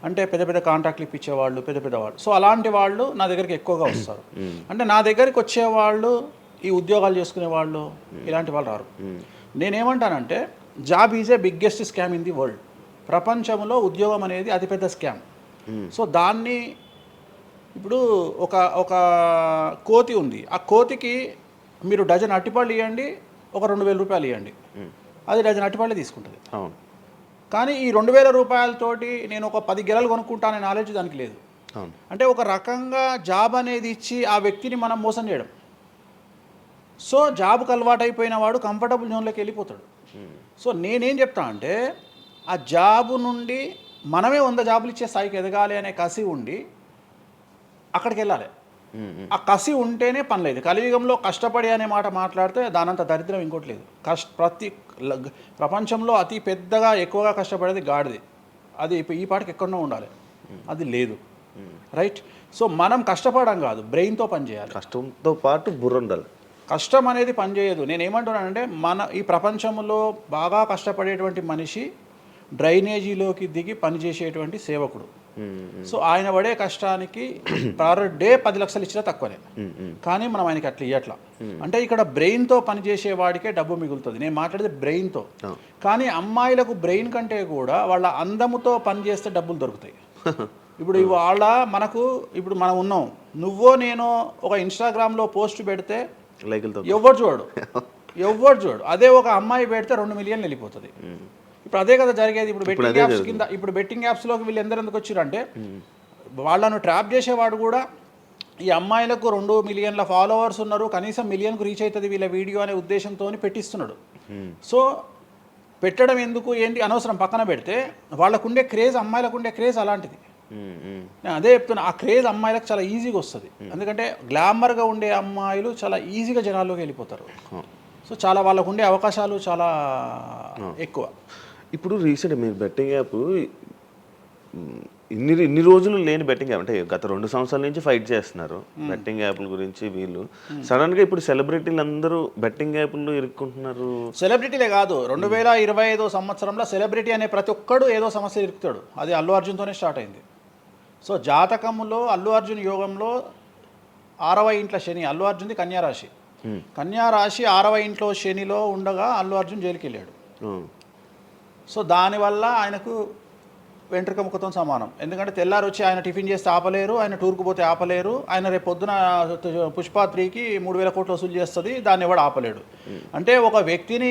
అంటే పెద్ద పెద్ద కాంట్రాక్ట్లు ఇప్పించేవాళ్ళు, పెద్ద పెద్ద వాళ్ళు. సో అలాంటి వాళ్ళు నా దగ్గరికి ఎక్కువగా వస్తారు. అంటే నా దగ్గరికి వచ్చేవాళ్ళు ఈ ఉద్యోగాలు చేసుకునే వాళ్ళు, ఇలాంటి వాళ్ళు రారు. నేనేమంటానంటే job is a biggest scam in the world. ప్రపంచంలో ఉద్యోగం అనేది అతిపెద్ద స్కామ్. సో దాన్ని ఇప్పుడు ఒక కోతి ఉంది, ఆ కోతికి మీరు డజన్ అట్టిపళ్ళు ఇవ్వండి, ఒక 2000 రూపాయలు ఇవ్వండి, అది డజన్ అట్టిపళ్ళే తీసుకుంటుంది. కానీ ఈ 2000 రూపాయలతోటి నేను ఒక 10 గెలలు కొనుక్కుంటాననే నాలెడ్జ్ దానికి లేదు. అంటే ఒక రకంగా జాబ్ అనేది ఇచ్చి ఆ వ్యక్తిని మనం మోసం చేయడం. సో జాబ్కి అలవాటు అయిపోయిన వాడు కంఫర్టబుల్ జోన్లోకి వెళ్ళిపోతాడు. సో నేనేం చెప్తా అంటే ఆ జాబు నుండి మనమే 100 జాబులు ఇచ్చే స్థాయికి ఎదగాలి అనే కసి ఉండి అక్కడికి వెళ్ళాలి. ఆ కసి ఉంటేనే పని లేదు. కలియుగంలో కష్టపడి అనే మాట మాట్లాడితే దానంత దరిద్రం ఇంకోటి లేదు. ప్రపంచంలో అతి పెద్దగా ఎక్కువగా కష్టపడేది గాడిది. అది ఈ పాటికి ఎక్కడో ఉండాలి, అది లేదు. రైట్. సో మనం కష్టపడడం కాదు, బ్రెయిన్తో పనిచేయాలి. కష్టంతో పాటు బుర్ర ఉండాలి. కష్టం అనేది పనిచేయదు. నేను ఏమంటున్నానంటే ఈ ప్రపంచంలో బాగా కష్టపడేటువంటి మనిషి డ్రైనేజీలోకి దిగి పనిచేసేటువంటి సేవకుడు. సో ఆయన పడే కష్టానికి పర్ డే 10 లక్షలు ఇచ్చినా తక్కువనే. కానీ మనం ఆయనకి అట్లా ఇవ్వట్లా. అంటే ఇక్కడ బ్రెయిన్తో పనిచేసే వాడికే డబ్బు మిగులుతుంది. నేను మాట్లాడేది బ్రెయిన్తో. కానీ అమ్మాయిలకు బ్రెయిన్ కంటే కూడా వాళ్ళ అందముతో పనిచేస్తే డబ్బులు దొరుకుతాయి. ఇప్పుడు వాళ్ళ ఇప్పుడు మనం ఉన్నాం, నువ్వో నేను ఒక ఇన్స్టాగ్రామ్లో పోస్ట్ పెడితే ఎవరు చూడు. అదే ఒక అమ్మాయి పెడితే 2 మిలియన్లు వెళ్ళిపోతుంది. ఇప్పుడు అదే కదా జరిగేది. ఇప్పుడు బెట్టింగ్ యాప్స్లోకి వీళ్ళు ఎందుకు వచ్చారంటే వాళ్ళను ట్రాప్ చేసేవాడు కూడా ఈ అమ్మాయిలకు 2 మిలియన్ల ఫాలోవర్స్ ఉన్నారు, కనీసం మిలియన్కు రీచ్ అవుతుంది వీళ్ళ వీడియో అనే ఉద్దేశంతో పెట్టిస్తున్నాడు. సో పెట్టడం ఎందుకు ఏంటి అనవసరం పక్కన పెడితే వాళ్ళకుండే క్రేజ్, అమ్మాయిలకు ఉండే క్రేజ్ అలాంటిది. నేను అదే చెప్తున్నా, ఆ క్రేజ్ అమ్మాయిలకు చాలా ఈజీగా వస్తుంది. ఎందుకంటే గ్లామర్గా ఉండే అమ్మాయిలు చాలా ఈజీగా జనాల్లోకి వెళ్ళిపోతారు. సో చాలా వాళ్ళకు ఉండే అవకాశాలు చాలా ఎక్కువ. ఇప్పుడు రీసెంట్ మీరు బెట్టింగ్ యాప్ ఇన్ని రోజులు లేని బెట్టింగ్ యాప్, అంటే గత 2 సంవత్సరాల నుంచి ఫైట్ చేస్తున్నారు బెట్టింగ్ యాప్ల గురించి. వీళ్ళు సడన్గా ఇప్పుడు సెలబ్రిటీలు అందరూ బెట్టింగ్ యాప్లు ఇరుక్కుంటున్నారు. సెలబ్రిటీలే కాదు, 2025 సంవత్సరంలో సెలబ్రిటీ అనే ప్రతి ఒక్కడు ఏదో సమస్య ఇరుకుతాడు. అది అల్లు అర్జున్తోనే స్టార్ట్ అయింది. సో జాతకంలో అల్లు అర్జున్ యోగంలో 6వ ఇంట్లో శని, అల్లు అర్జున్ది కన్యారాశి. కన్యారాశి 6వ ఇంట్లో శనిలో ఉండగా అల్లు అర్జున్ జైలుకి వెళ్ళాడు. సో దానివల్ల ఆయనకు వెంట్రుక ముక్కతో సమానం. ఎందుకంటే తెల్లారు వచ్చి ఆయన టిఫిన్ చేస్తే ఆపలేరు, ఆయన టూర్కు పోతే ఆపలేరు. ఆయన రేపు పొద్దున పుష్ప 3కి 3000 కోట్లు వసూలు చేస్తుంది, దాన్ని ఎవడు ఆపలేడు. అంటే ఒక వ్యక్తిని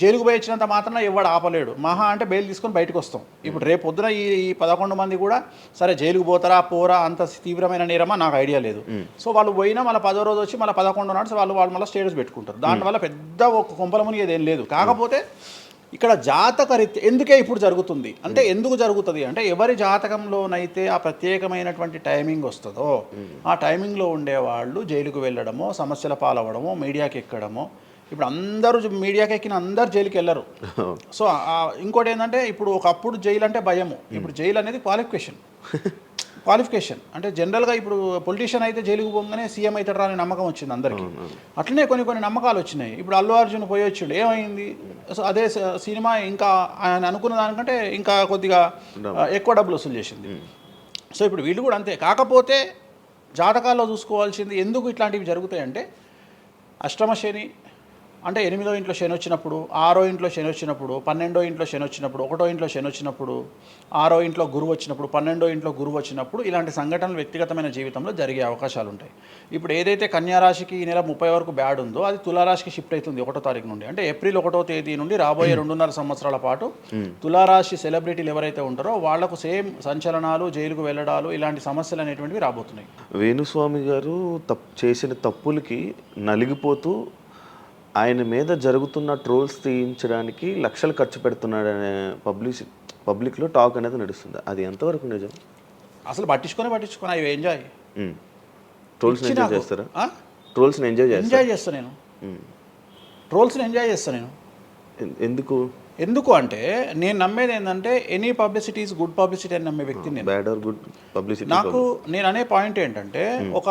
జైలుకు పోయి ఇచ్చినంత మాత్రం ఎవడు ఆపలేడు. మహా అంటే బెయిల్ తీసుకొని బయటకు వస్తాం. ఇప్పుడు రేపు పొద్దున ఈ 11 మంది కూడా సరే జైలుకు పోరా అంత తీవ్రమైన నేరమా నాకు ఐడియా లేదు. సో వాళ్ళు పోయినా మళ్ళీ 10వ రోజు వచ్చి మళ్ళీ 11 నాడు వాళ్ళు మళ్ళీ స్టేటస్ పెట్టుకుంటారు. దానివల్ల పెద్ద ఒక కొంపల మునిగేది ఏం లేదు. కాకపోతే ఇక్కడ జాతక రీత్యా ఎందుకే ఇప్పుడు జరుగుతుంది అంటే, ఎందుకు జరుగుతుంది అంటే ఎవరి జాతకంలోనైతే ఆ ప్రత్యేకమైనటువంటి టైమింగ్ వస్తుందో ఆ టైమింగ్లో ఉండేవాళ్ళు జైలుకు వెళ్ళడమో, సమస్యల పాలవడమో, మీడియాకి ఎక్కడమో. ఇప్పుడు అందరూ మీడియాకి ఎక్కిన అందరు జైలుకి వెళ్ళరు. సో ఇంకోటి ఏంటంటే, ఇప్పుడు ఒకప్పుడు జైలు అంటే భయము, ఇప్పుడు జైలు అనేది క్వాలిఫికేషన్. అంటే జనరల్గా ఇప్పుడు పొలిటీషియన్ అయితే జైలుకు పోగానే సీఎం అవుతారా అనే నమ్మకం వచ్చింది అందరికీ. అట్లనే కొన్ని నమ్మకాలు వచ్చినాయి. ఇప్పుడు అల్లు అర్జున్ పోయి వచ్చాడు, ఏమైంది? సో అదే సినిమా ఇంకా ఆయన అనుకున్న దానికంటే ఇంకా కొద్దిగా ఎక్కువ డబ్బులు వసూలు చేసింది. సో ఇప్పుడు వీళ్ళు కూడా అంతే. కాకపోతే జాతకాల్లో చూసుకోవాల్సింది ఎందుకు ఇట్లాంటివి జరుగుతాయంటే, అష్టమ శని, అంటే 8వ ఇంట్లో శని వచ్చినప్పుడు, 6వ ఇంట్లో శని వచ్చినప్పుడు, 12వ ఇంట్లో శని వచ్చినప్పుడు, 1వ ఇంట్లో శని వచ్చినప్పుడు, 6వ ఇంట్లో గురువు వచ్చినప్పుడు, 12వ ఇంట్లో గురువు వచ్చినప్పుడు ఇలాంటి సంఘటనలు వ్యక్తిగతమైన జీవితంలో జరిగే అవకాశాలు ఉంటాయి. ఇప్పుడు ఏదైతే కన్యారాశికి ఈ నెల 30 వరకు బ్యాడ్ ఉందో అది తులారాశికి షిఫ్ట్ అవుతుంది 1వ తారీఖు నుండి. అంటే ఏప్రిల్ 1వ తేదీ నుండి రాబోయే 2.5 సంవత్సరాల పాటు తులారాశి సెలబ్రిటీలు ఎవరైతే ఉంటారో వాళ్లకు సేమ్ సంచలనాలు, జైలుకు వెళ్ళడాలు ఇలాంటి సమస్యలు అనేటువంటివి రాబోతున్నాయి. వేణుస్వామి గారు చేసిన తప్పులకి నలిగిపోతూ ఆయన మీద జరుగుతున్న ట్రోల్స్ తీయించడానికి లక్షలు ఖర్చు పెడుతున్నాడనే పబ్లిక్లో టాక్ అనేది నడుస్తుంది. అది ఎంతవరకు నిజం? అసలు పట్టించుకొని అవి ఎంజాయ్. ట్రోల్స్ని ఎంజాయ్ చేస్తారా? ట్రోల్స్ని ఎంజాయ్ చేస్తాను నేను. ట్రోల్స్ని ఎంజాయ్ చేస్తాను నేను. ఎందుకు అంటే నేను నమ్మేది ఏంటంటే any publicity is good publicity అని నమ్మే వ్యక్తిని నేను. బ్యాడ్ ఆర్ గుడ్ పబ్లిసిటీ నేను అనే పాయింట్ ఏంటంటే ఒక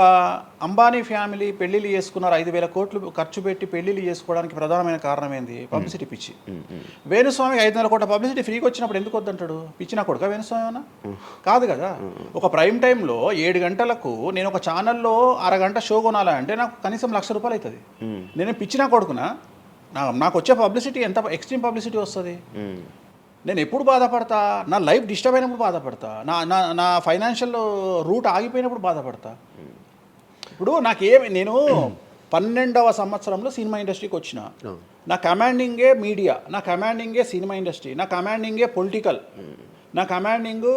అంబానీ ఫ్యామిలీ పెళ్లిళ్ళు చేసుకున్నారు, 5,000 కోట్లు ఖర్చు పెట్టి పెళ్లిళ్ళు చేసుకోవడానికి ప్రధానమైన కారణం ఏంది? పబ్లిసిటీ పిచ్చి. వేణుస్వామికి 500 కోట్ల పబ్లిసిటీ ఫ్రీకి వచ్చినప్పుడు ఎందుకు వద్దంటాడు? పిచ్చినా కొడుక వేణుస్వామి అన్న కాదు కదా. ఒక ప్రైమ్ టైంలో 7 గంటలకు నేను ఒక ఛానల్లో అరగంట షో కొనాలంటే నాకు కనీసం ₹1,00,000 అవుతుంది. నేను పిచ్చినా కొడుకునా? నాకు వచ్చే పబ్లిసిటీ ఎంత ఎక్స్ట్రీమ్ పబ్లిసిటీ వస్తుంది. నేను ఎప్పుడు బాధపడతా? నా లైఫ్ డిస్టర్బ్ అయినప్పుడు బాధపడతా, నా ఫైనాన్షియల్ రూట్ ఆగిపోయినప్పుడు బాధపడతా. ఇప్పుడు నేను 12వ సంవత్సరంలో సినిమా ఇండస్ట్రీకి వచ్చిన. నా కమాండింగే మీడియా, నా కమాండింగే సినిమా ఇండస్ట్రీ, నా కమాండింగే పొలిటికల్, నా commanding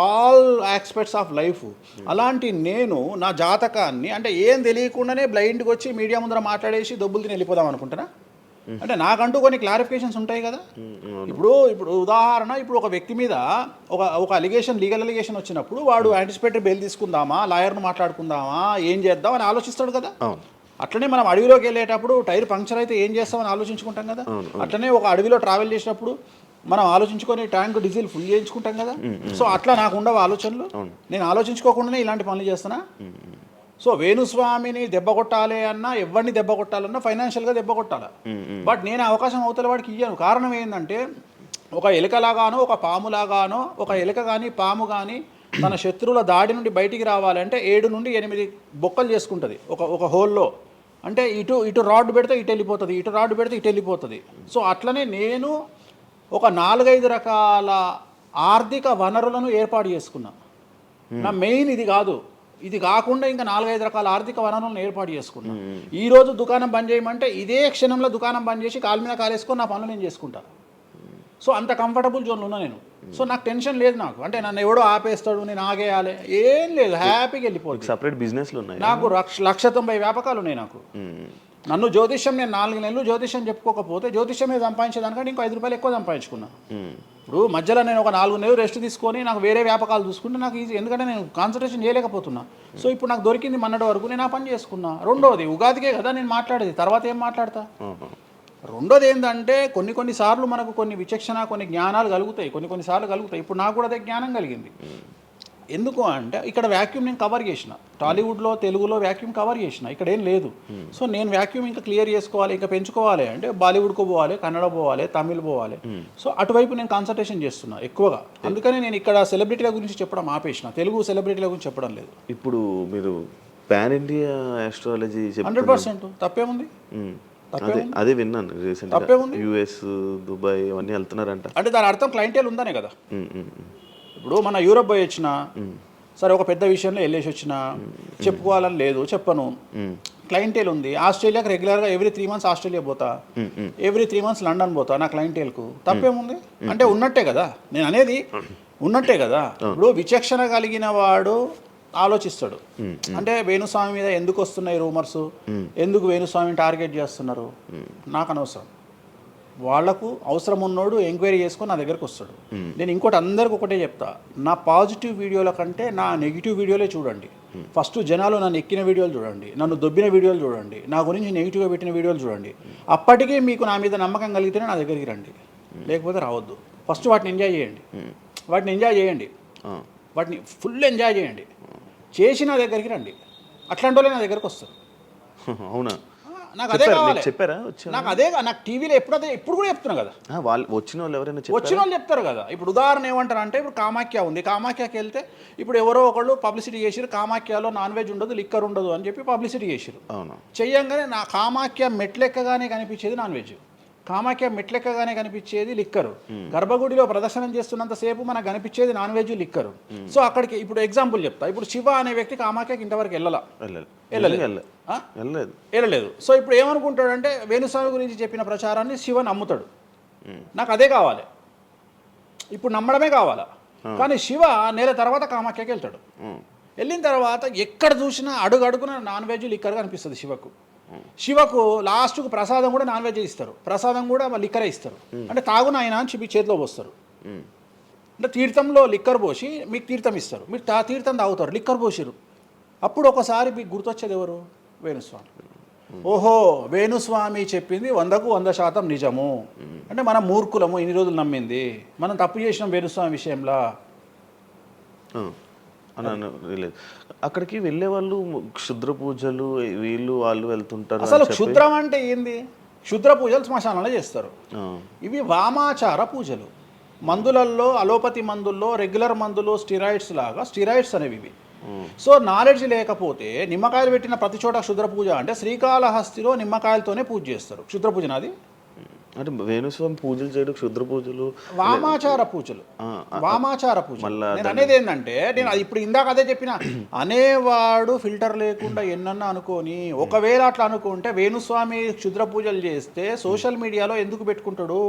all aspects of life. అలాంటి నేను నా జాతకాన్ని అంటే ఏం తెలియకుండానే బ్లైండ్గా వచ్చి మీడియా ముందర మాట్లాడేసి దొబ్బులు తిని వెళ్ళిపోదాం అనుకుంటున్నా? అంటే నాకంటూ కొన్ని క్లారిఫికేషన్స్ ఉంటాయి కదా. ఇప్పుడు ఉదాహరణ, ఇప్పుడు ఒక వ్యక్తి మీద ఒక లీగల్ అలిగేషన్ వచ్చినప్పుడు వాడు యాంటిసిపేటరీ బెయిల్ తీసుకుందామా, లాయర్ను మాట్లాడుకుందామా, ఏం చేద్దాం అని ఆలోచిస్తాడు కదా. అట్లనే మనం అడవిలోకి వెళ్ళేటప్పుడు టైర్ పంక్చర్ అయితే ఏం చేస్తామని ఆలోచించుకుంటాం కదా. అట్లనే ఒక అడవిలో ట్రావెల్ చేసినప్పుడు మనం ఆలోచించుకొని ట్యాంక్ డీజిల్ ఫుల్ చేయించుకుంటాం కదా. సో అట్లా నాకు ఉండవు ఆలోచనలు. నేను ఆలోచించుకోకుండానే ఇలాంటి పనులు చేస్తున్నా. సో వేణుస్వామిని దెబ్బ కొట్టాలి అన్నా, ఎవరిని దెబ్బ కొట్టాలన్నా ఫైనాన్షియల్గా దెబ్బ కొట్టాలి. బట్ నేను అవకాశం అవతల వాడికి ఇయ్యాను. కారణం ఏంటంటే ఒక ఎలుకలాగానో ఒక పాములాగానో, ఒక ఎలుక కానీ పాము కానీ తన శత్రువుల దాడి నుండి బయటికి రావాలంటే 7 నుండి 8 బొక్కలు చేసుకుంటుంది ఒక హోల్లో. అంటే ఇటు రాడ్ పెడితే ఇటు వెళ్ళిపోతుంది, ఇటు రాడ్ పెడితే ఇటు వెళ్ళిపోతుంది. సో అట్లనే నేను ఒక 4-5 రకాల ఆర్థిక వనరులను ఏర్పాటు చేసుకున్నా. నా మెయిన్ ఇది కాకుండా ఇంకా 4-5 రకాల ఆర్థిక వనరులను ఏర్పాటు చేసుకున్నా. ఈరోజు దుకాణం బంద్ చేయమంటే ఇదే క్షణంలో దుకాణం బంద్ చేసి కాలు మీద కాలేసుకొని నా పనులు నేను చేసుకుంటాను. సో అంత కంఫర్టబుల్ జోన్లో ఉన్నా నేను. సో నాకు టెన్షన్ లేదు. నాకు అంటే నన్ను ఎవడో ఆపేస్తాడు, నేను ఆగేయాలి ఏం లేదు, హ్యాపీగా వెళ్ళిపోతుంది. సపరేట్ బిజినెస్లు ఉన్నాయి నాకు. 190 వ్యాపకాలు ఉన్నాయి నాకు. నన్ను జ్యోతిష్యం, నేను 4 నెలలు జ్యోతిష్యం చెప్పుకోకపోతే జ్యోతిష్యం మీద సంపాదించేదానికంటే ఇంకో ₹5 ఎక్కువ సంపాదించుకున్నా. ఇప్పుడు మధ్యలో నేను ఒక 4 నెలలు రెస్ట్ తీసుకొని నాకు వేరే వ్యాపకాలు చూసుకుంటే నాకు ఈజీ, ఎందుకంటే నేను కాన్సన్ట్రేషన్ చేయలేకపోతున్నా. సో ఇప్పుడు నాకు దొరికింది మొన్నటి వరకు, నేను ఆ పని చేసుకున్నా. రెండోది ఉగాదికే కదా నేను మాట్లాడేది, తర్వాత ఏం మాట్లాడతా. రెండోది ఏంటంటే కొన్నిసార్లు మనకు కొన్ని విచక్షణ, కొన్ని జ్ఞానాలు కలుగుతాయి, కొన్నిసార్లు కలుగుతాయి. ఇప్పుడు నాకు కూడా అదే జ్ఞానం కలిగింది. ఎందుకు అంటే ఇక్కడ వాక్యూమ్ నేను కవర్ చేసిన, టాలీవుడ్లో తెలుగులో వాక్యూమ్ కవర్ చేసిన, ఇక్కడ ఏం లేదు. సో నేను వాక్యూమ్ ఇంకా క్లియర్ చేసుకోవాలి, ఇంకా పెంచుకోవాలి అంటే బాలీవుడ్కు పోవాలి, కన్నడ పోవాలి, తమిళ్ పోవాలి. సో అటువైపు నేను కాన్సన్ట్రేషన్ చేస్తున్నా ఎక్కువగా. అందుకని నేను ఇక్కడ సెలబ్రిటీల గురించి చెప్పడం ఆపేసిన, తెలుగు సెలబ్రిటీల గురించి చెప్పడం లేదు. ఇప్పుడు మీరు పాన్ ఇండియా ఆస్ట్రాలజీ 100% తప్పేముంది? అదే విన్నాను రీసెంట్గా. యుఎస్, దుబాయ్ అవన్నీ వెళ్తున్నారంట. అంటే దాని అర్థం క్లయింటేల్ ఉందనే కదా. ఇప్పుడు మన యూరోప్ పోయి వచ్చిన సరే, ఒక పెద్ద విషయంలో వెళ్ళేసి వచ్చిన చెప్పుకోవాలని లేదు, చెప్పను. క్లయింటేల్ ఉంది. ఆస్ట్రేలియాకి రెగ్యులర్గా ఎవ్రీ 3 months ఆస్ట్రేలియా పోతా, ఎవ్రీ 3 months లండన్ పోతా నా క్లయింటేల్కు. తప్పేముంది? అంటే ఉన్నట్టే కదా, నేను అనేది ఉన్నట్టే కదా. ఇప్పుడు విచక్షణ కలిగిన వాడు ఆలోచిస్తాడు. అంటే వేణుస్వామి మీద ఎందుకు వస్తున్నాయి రూమర్స్, ఎందుకు వేణుస్వామిని టార్గెట్ చేస్తున్నారు, నాకు అనవసరం. వాళ్లకు అవసరం ఉన్నోడు ఎంక్వైరీ చేసుకొని నా దగ్గరకు వస్తాడు. నేను ఇంకోటి అందరికి ఒకటే చెప్తా, నా పాజిటివ్ వీడియోల కంటే నా నెగిటివ్ వీడియోలే చూడండి. ఫస్ట్ జనాలు నన్ను ఎక్కిన వీడియోలు చూడండి, నన్ను దొబ్బిన వీడియోలు చూడండి, నా గురించి నెగిటివ్గా పెట్టిన వీడియోలు చూడండి. అప్పటికే మీకు నా మీద నమ్మకం కలిగితేనే నా దగ్గరికి రండి, లేకపోతే రావద్దు. ఫస్ట్ వాటిని ఎంజాయ్ చేయండి, వాటిని ఫుల్ ఎంజాయ్ చేయండి, చేసి నా దగ్గరికి రండి. అట్లాంటి వాళ్ళే నా దగ్గరకు వస్తారు. అవునా? నాకు అదే కావాలి. చెప్పారా నాకు అదే నాకు టీవీలో ఎప్పుడు కూడా చెప్తున్నా కదా, వాళ్ళు వచ్చిన వాళ్ళు ఎవరైనా వచ్చిన వాళ్ళు చెప్తారు కదా. ఇప్పుడు ఉదాహరణ ఏమంటారు అంటే, ఇప్పుడు కామాఖ్య ఉంది, కామాఖ్యకి వెళ్తే ఇప్పుడు ఎవరో ఒకళ్ళు పబ్లిసిటీ చేసిరు, కామాఖ్యలో నాన్ వెజ్ ఉండదు, లిక్కర్ ఉండదు అని చెప్పి పబ్లిసిటీ చేసిరు. అవును, చెయ్యంగానే నా కామాఖ్య మెట్లెక్కగానే కనిపించేది నాన్ వెజ్, కామాఖ్య మెట్లెక్కగానే కనిపించేది లిక్కరు, గర్భగుడిలో ప్రదర్శనం చేస్తున్నంతసేపు మనకు కనిపించేది నాన్ వెజ్, లిక్కరు. సో అక్కడికి ఇప్పుడు ఎగ్జాంపుల్ చెప్తా. ఇప్పుడు శివ అనే వ్యక్తి కామాఖ్యకి ఇంతవరకు వెళ్ళలేదు. సో ఇప్పుడు ఏమనుకుంటాడంటే, వేణుస్వామి గురించి చెప్పిన ప్రచారాన్ని శివ నమ్ముతాడు. నాకు అదే కావాలి, ఇప్పుడు నమ్మడమే కావాలా. కానీ శివ నెల తర్వాత కామాఖ్యకి వెళ్తాడు. వెళ్ళిన తర్వాత ఎక్కడ చూసినా అడుగున నాన్ వెజ్, లిక్కర్ కనిపిస్తుంది శివకు. శివకు లాస్ట్కు ప్రసాదం కూడా నాన్ వెజ్ ఇస్తారు, ప్రసాదం కూడా లిక్కరే ఇస్తారు. అంటే తాగున ఆయన అని చెప్పి చేతిలో పోస్తారు. అంటే తీర్థంలో లిక్కర్ పోసి మీకు తీర్థం ఇస్తారు, మీరు తీర్థం తాగుతారు, లిక్కర్ పోసిరు. అప్పుడు ఒకసారి మీకు గుర్తొచ్చేది ఎవరు? వేణుస్వామి. ఓహో, వేణుస్వామి చెప్పింది 100% నిజము. అంటే మనం మూర్ఖులము, ఇన్ని రోజులు నమ్మింది, మనం తప్పు చేసినాం వేణుస్వామి విషయంలో. అక్కడికి వెళ్ళే వాళ్ళు క్షుద్ర పూజలు వీళ్ళు వాళ్ళు వెళ్తుంటారు. అసలు క్షుద్రం అంటే ఏంది? క్షుద్ర పూజలు శ్మశానంలో చేస్తారు. ఇవి వామాచార పూజలు. మందులలో, అలోపతి మందుల్లో రెగ్యులర్ మందులు స్టిరాయిడ్స్ లాగా స్టిరాయిడ్స్ అనేవి ఇవి. సో నాలెడ్జ్ లేకపోతే నిమ్మకాయలు పెట్టిన ప్రతి చోట క్షుద్ర పూజ అంటే, శ్రీకాళహస్తిలో నిమ్మకాయలతోనే పూజ చేస్తారు. క్షుద్ర పూజ నాది అంటే వేణుస్వామి పూజలు చేయడం క్షుద్ర పూజలు, వామాచార పూజలు. వామాచార పూజ నేను అనేది ఏంటంటే, నేను ఇప్పుడు ఇందాక అదే చెప్పిన, అనేవాడు ఫిల్టర్ లేకుండా ఎన్నన్నా అనుకొని, ఒకవేళ అట్లా అనుకుంటే వేణుస్వామి క్షుద్ర పూజలు చేస్తే సోషల్ మీడియాలో ఎందుకు పెట్టుకుంటాడు?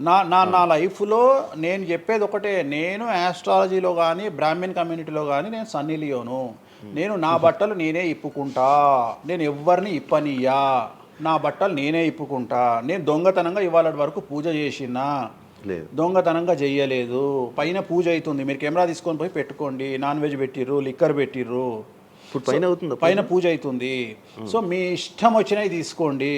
నా లైఫ్లో నేను చెప్పేది ఒకటే, నేను ఆస్ట్రాలజీలో కానీ బ్రాహ్మణ్ కమ్యూనిటీలో కానీ నేను సన్నీ లియోను. నేను నా బట్టలు నేనే ఇప్పుకుంటా, నేను ఎవ్వరిని ఇప్పనీయా, నా బట్టలు నేనే ఇప్పుకుంటా. నేను దొంగతనంగా ఇవాళ వరకు పూజ చేసినా, దొంగతనంగా చెయ్యలేదు. పైన పూజ అవుతుంది, మీరు కెమెరా తీసుకొని పోయి పెట్టుకోండి. నాన్ వెజ్ పెట్టిర్రు, లిక్కర్ పెట్టిర్రు, పైన పూజ అవుతుంది. సో మీ ఇష్టం వచ్చినవి తీసుకోండి.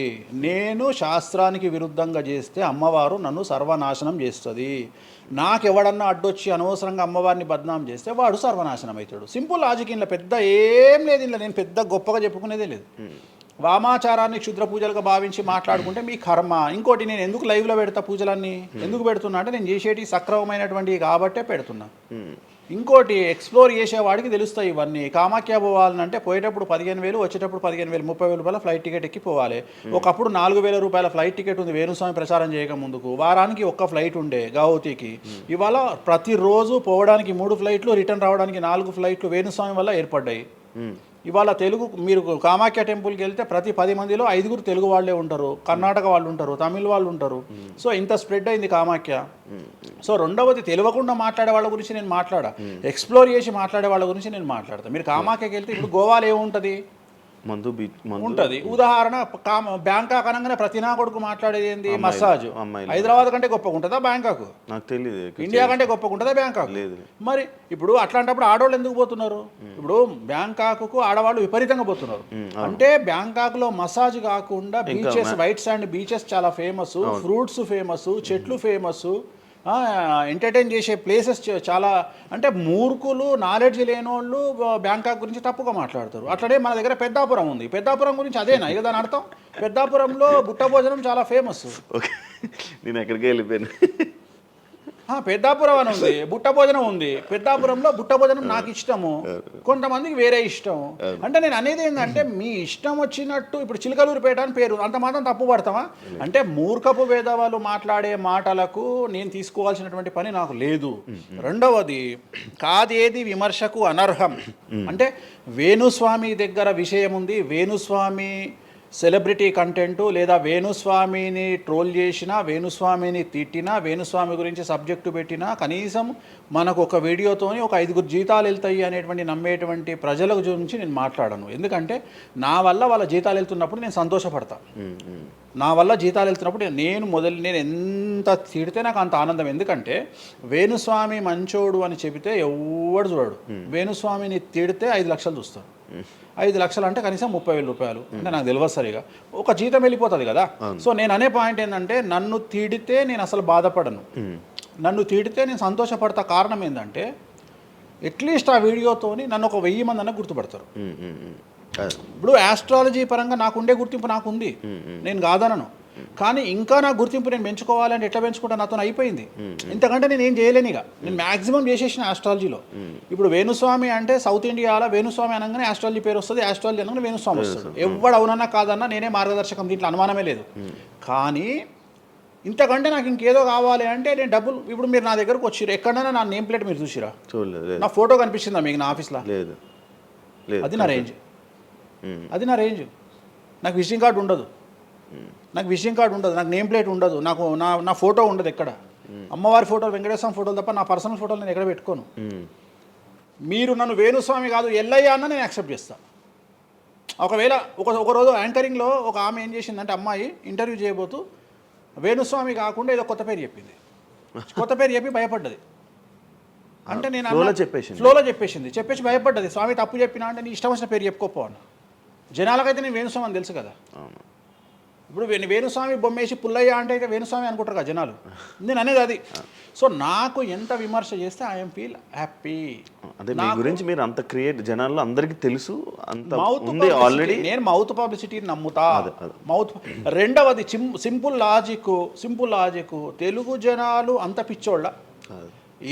నేను శాస్త్రానికి విరుద్ధంగా చేస్తే అమ్మవారు నన్ను సర్వనాశనం చేస్తుంది. నాకెవడన్నా అడ్డొచ్చి అనవసరంగా అమ్మవారిని బద్నాం చేస్తే వాడు సర్వనాశనం అవుతాడు. Simple logic. ఇంట్లో పెద్ద ఏం లేదు, ఇంట్లో నేను పెద్ద గొప్పగా చెప్పుకునేదే లేదు. వామాచారాన్ని క్షుద్ర పూజలుగా భావించి మాట్లాడుకుంటే మీ కర్మ. ఇంకోటి, నేను ఎందుకు లైవ్లో పెడతా పూజలన్నీ? ఎందుకు పెడుతున్నా అంటే, నేను చేసేటి సక్రమమైనటువంటివి కాబట్టే పెడుతున్నా. ఇంకోటి, ఎక్స్ప్లోర్ చేసేవాడికి తెలుస్తాయి ఇవన్నీ. కామాఖ్య పోవాలంటే పోయేటప్పుడు 15,000, వచ్చేటప్పుడు 15,000, 30,000 రూపాయల ఫ్లైట్ టికెట్ ఎక్కి పోవాలి. ఒకప్పుడు 4,000 రూపాయల ఫ్లైట్ టికెట్ ఉంది వేణుస్వామి ప్రచారం చేయక ముందుకు. వారానికి ఒక్క ఫ్లైట్ ఉండే గౌహతికి. ఇవాళ ప్రతిరోజు పోవడానికి 3 ఫ్లైట్లు, రిటర్న్ రావడానికి 4 ఫ్లైట్లు వేణుస్వామి వల్ల ఏర్పడ్డాయి. ఇవాళ తెలుగు, మీరు కామాఖ్య టెంపుల్కి వెళ్తే ప్రతి 10 మందిలో 5 తెలుగు వాళ్ళే ఉంటారు, కర్ణాటక వాళ్ళు ఉంటారు, తమిళ వాళ్ళు ఉంటారు. సో ఇంత స్ప్రెడ్ అయింది కామాఖ్య. సో రెండవది, తెలియకుండా మాట్లాడే వాళ్ళ గురించి నేను మాట్లాడా, ఎక్స్ప్లోర్ చేసి మాట్లాడే వాళ్ళ గురించి నేను మాట్లాడతాను. మీరు కామాఖ్యకి వెళ్తే ఇప్పుడు గోవాలో ఏముంటుంది? ఉంటుంది. ఉదాహరణ, బ్యాంకాక్ అనగానే ప్రతి నా కొడుకు మాట్లాడేది ఏంది? మసాజ్. హైదరాబాద్ కంటే గొప్పగా ఉంటుందా బ్యాంకాక్? నాకు తెలియదు. ఇండియా కంటే గొప్పగా ఉంటుందా బ్యాంకాక్? మరి ఇప్పుడు అట్లాంటప్పుడు ఆడవాళ్ళు ఎందుకు పోతున్నారు? ఇప్పుడు బ్యాంకాక్కు ఆడవాళ్ళు విపరీతంగా పోతున్నారు. అంటే బ్యాంకాక్లో మసాజ్ కాకుండా బీచెస్, వైట్ శాండ్ బీచెస్ చాలా ఫేమస్, ఫ్రూట్స్ ఫేమస్, చెట్లు ఫేమస్, ఎంటర్టైన్ చేసే ప్లేసెస్ చాలా. అంటే మూర్ఖులు, నాలెడ్జ్ లేనోళ్ళు బ్యాంకాక్ గురించి తప్పుగా మాట్లాడతారు. అట్లనే మన దగ్గర పెద్దాపురం ఉంది. పెద్దాపురం గురించి అదేనా ఇక దాని అర్థం? పెద్దాపురంలో బుట్ట భోజనం చాలా ఫేమస్. నేను ఎక్కడికి వెళ్ళిపోయాను. పెద్దాపురం అని ఉంది, బుట్ట భోజనం ఉంది. పెద్దాపురంలో బుట్ట భోజనం నాకు ఇష్టము, కొంతమందికి వేరే ఇష్టం. అంటే నేను అనేది ఏంటంటే, మీ ఇష్టం వచ్చినట్టు. ఇప్పుడు చిలకలూరుపేట అని పేరు, అంత మాత్రం తప్పు పడతామా? అంటే మూర్ఖపు వేదవాళ్ళు మాట్లాడే మాటలకు నేను తీసుకోవాల్సినటువంటి పని నాకు లేదు. రెండవది, కాదేది విమర్శకు అనర్హం. అంటే వేణుస్వామి దగ్గర విషయం ఉంది, వేణుస్వామి సెలబ్రిటీ కంటెంటు, లేదా వేణుస్వామిని ట్రోల్ చేసినా, వేణుస్వామిని తిట్టినా, వేణుస్వామి గురించి సబ్జెక్టు పెట్టినా, కనీసం మనకు ఒక వీడియోతోని ఒక 5 జీతాలు వెళ్తాయి అనేటువంటి నమ్మేటువంటి ప్రజల గురించి నేను మాట్లాడను. ఎందుకంటే నా వల్ల వాళ్ళ జీతాలు వెళ్తున్నప్పుడు నేను సంతోషపడతా. నా వల్ల జీతాలు వెళ్తున్నప్పుడు నేను ఎంత తిడితే నాకు అంత ఆనందం. ఎందుకంటే వేణుస్వామి మంచోడు అని చెబితే ఎవడు చూడడు. వేణుస్వామిని తిడితే 5 లక్షలు చూస్తాడు. 5 లక్షలు అంటే కనీసం 30,000 రూపాయలు. అంటే నాకు తెలియదు సరిగా, ఒక జీతం వెళ్ళిపోతుంది కదా. సో నేను అనే పాయింట్ ఏంటంటే, నన్ను తిడితే నేను అసలు బాధపడను, నన్ను తిడితే నేను సంతోషపడతా. కారణం ఏంటంటే, అట్లీస్ట్ ఆ వీడియోతోని నన్ను ఒక 1000 మంది అన్న గుర్తుపడతారు. ఇప్పుడు ఆస్ట్రాలజీ పరంగా నాకు ఉండే గుర్తింపు నాకు ఉంది, నేను కాదనను. కానీ ఇంకా నా గుర్తింపు నేను పెంచుకోవాలంటే ఎట్లా పెంచుకుంటా, నాతో అయిపోయింది. ఇంతకంటే నేను ఏం చేయలేను. ఇక నేను మ్యాక్సిమం చేసేసిన ఆస్ట్రాలజీలో. ఇప్పుడు వేణుస్వామి అంటే సౌత్ ఇండియాలో వేణుస్వామి అనగానే ఆస్ట్రాలజీ పేరు వస్తుంది, ఆస్ట్రాలజీ అనగానే వేణుస్వామి వస్తుంది. ఎవడు అవునన్నా కాదన్నా నేనే మార్గదర్శకం, దీంట్లో అనుమానమే లేదు. కానీ ఇంతకంటే నాకు ఇంకేదో కావాలి అంటే నేను డబ్బులు, ఇప్పుడు మీరు నా దగ్గరకు వచ్చిర్రు, ఎక్కడైనా నా నేమ్ ప్లేట్ మీరు చూసిరా? చూడలేదు. నా ఫోటో కనిపిస్తుందా మీకు నా ఆఫీస్లో? లేదు. అది నా రేంజ్, అది నా రేంజ్. నాకు విజిటింగ్ కార్డు ఉండదు, నాకు విజిటింగ్ కార్డు ఉండదు, నాకు నేమ్ ప్లేట్ ఉండదు, నాకు నా ఫోటో ఉండదు ఎక్కడ. అమ్మవారి ఫోటోలు, వెంకటేశ్వర ఫోటోలు తప్ప నా పర్సనల్ ఫోటోలు నేను ఎక్కడ పెట్టుకోను. మీరు నన్ను వేణుస్వామి కాదు ఎల్లయ్య అన్న నేను యాక్సెప్ట్ చేస్తాను. ఒకవేళ ఒక రోజు యాంకరింగ్లో ఒక ఆమె ఏం చేసిందంటే, అమ్మాయి ఇంటర్వ్యూ చేయబోతూ వేణుస్వామి కాకుండా ఏదో కొత్త పేరు చెప్పింది. కొత్త పేరు చెప్పి భయపడ్డది. అంటే నేను ఫ్లోలో చెప్పేసి భయపడ్డది. స్వామి తప్పు చెప్పినా అంటే నీ ఇష్టం వచ్చిన పేరు చెప్పుకోపో అన్న. జనాలకైతే నేను వేణుస్వామి అని తెలుసు కదా. ఇప్పుడు వేణుస్వామి బొమ్మేసి పుల్లయ్య అంటే అయితే వేణుస్వామి అనుకుంటారు కదా జనాలు. నేను అనేది అది. సో నాకు ఎంత విమర్శ చేస్తే ఐఎమ్ ఫీల్ హ్యాపీ. అంటే మీ గురించి మీరు అంత క్రియేట్ జనాల్లో అందరికీ తెలుసు, అంత ఉంది ఆల్రెడీ. నేను మౌత్ పబ్లిసిటీని నమ్ముతా. మౌత్. రెండవది సింపుల్ లాజిక్. తెలుగు జనాలు అంత పిచ్చోళ్ళ.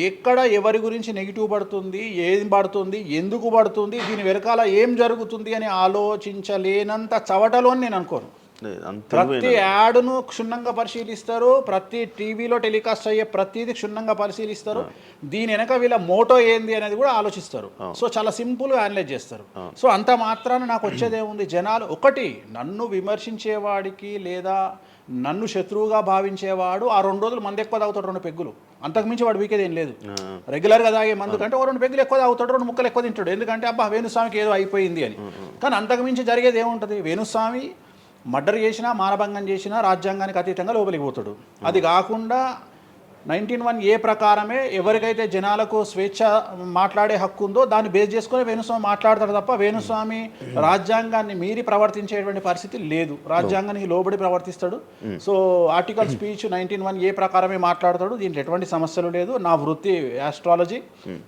ఎక్కడ ఎవరి గురించి నెగిటివ్ పడుతుంది, ఏం పడుతుంది, ఎందుకు పడుతుంది, దీని వెనకాల ఏం జరుగుతుంది అని ఆలోచించలేనంత చవటలో అని నేను అనుకోను. ప్రతి యాడ్ను క్షుణ్ణంగా పరిశీలిస్తారు, ప్రతి టీవీలో టెలికాస్ట్ అయ్యే ప్రతిదీ క్షుణ్ణంగా పరిశీలిస్తారు, దీని వెనక వీళ్ళ మోటో ఏంది అనేది కూడా ఆలోచిస్తారు. సో చాలా సింపుల్గా అనలైజ్ చేస్తారు. సో అంత మాత్రాన నాకు వచ్చేదేముంది, జనాలు ఒకటి నన్ను విమర్శించేవాడికి లేదా నన్ను శత్రువుగా భావించేవాడు ఆ 2 రోజులు మంది ఎక్కువ తాగుతాడు, 2 పెగ్గులు, అంతకుమించి వాడు వీకేది ఏం లేదు. రెగ్యులర్గా తాగే మందు కంటే 2 పెగ్గులు ఎక్కువ తాగుతాడు, 2 ముక్కలు ఎక్కువ తింటాడు, ఎందుకంటే అబ్బా వేణుస్వామికి ఏదో అయిపోయింది అని. కానీ అంతకుమించి జరిగేది ఏముంటుంది, వేణుస్వామి మర్డర్ చేసినా, మానభంగం చేసినా రాజ్యాంగానికి అతీతంగా లోపలికి పోతాడు. అది కాకుండా 19(1) ప్రకారమే ఎవరికైతే జనాలకు స్వేచ్ఛ మాట్లాడే హక్కు ఉందో దాన్ని బేస్ చేసుకుని వేణుస్వామి మాట్లాడతాడు తప్ప వేణుస్వామి రాజ్యాంగాన్ని మీరి ప్రవర్తించేటువంటి పరిస్థితి లేదు. రాజ్యాంగానికి లోబడి ప్రవర్తిస్తాడు. సో ఆర్టికల్ స్పీచ్ 19(1) ప్రకారమే మాట్లాడతాడు. దీంట్లో ఎటువంటి సమస్యలు లేదు. నా వృత్తి ఆస్ట్రాలజీ.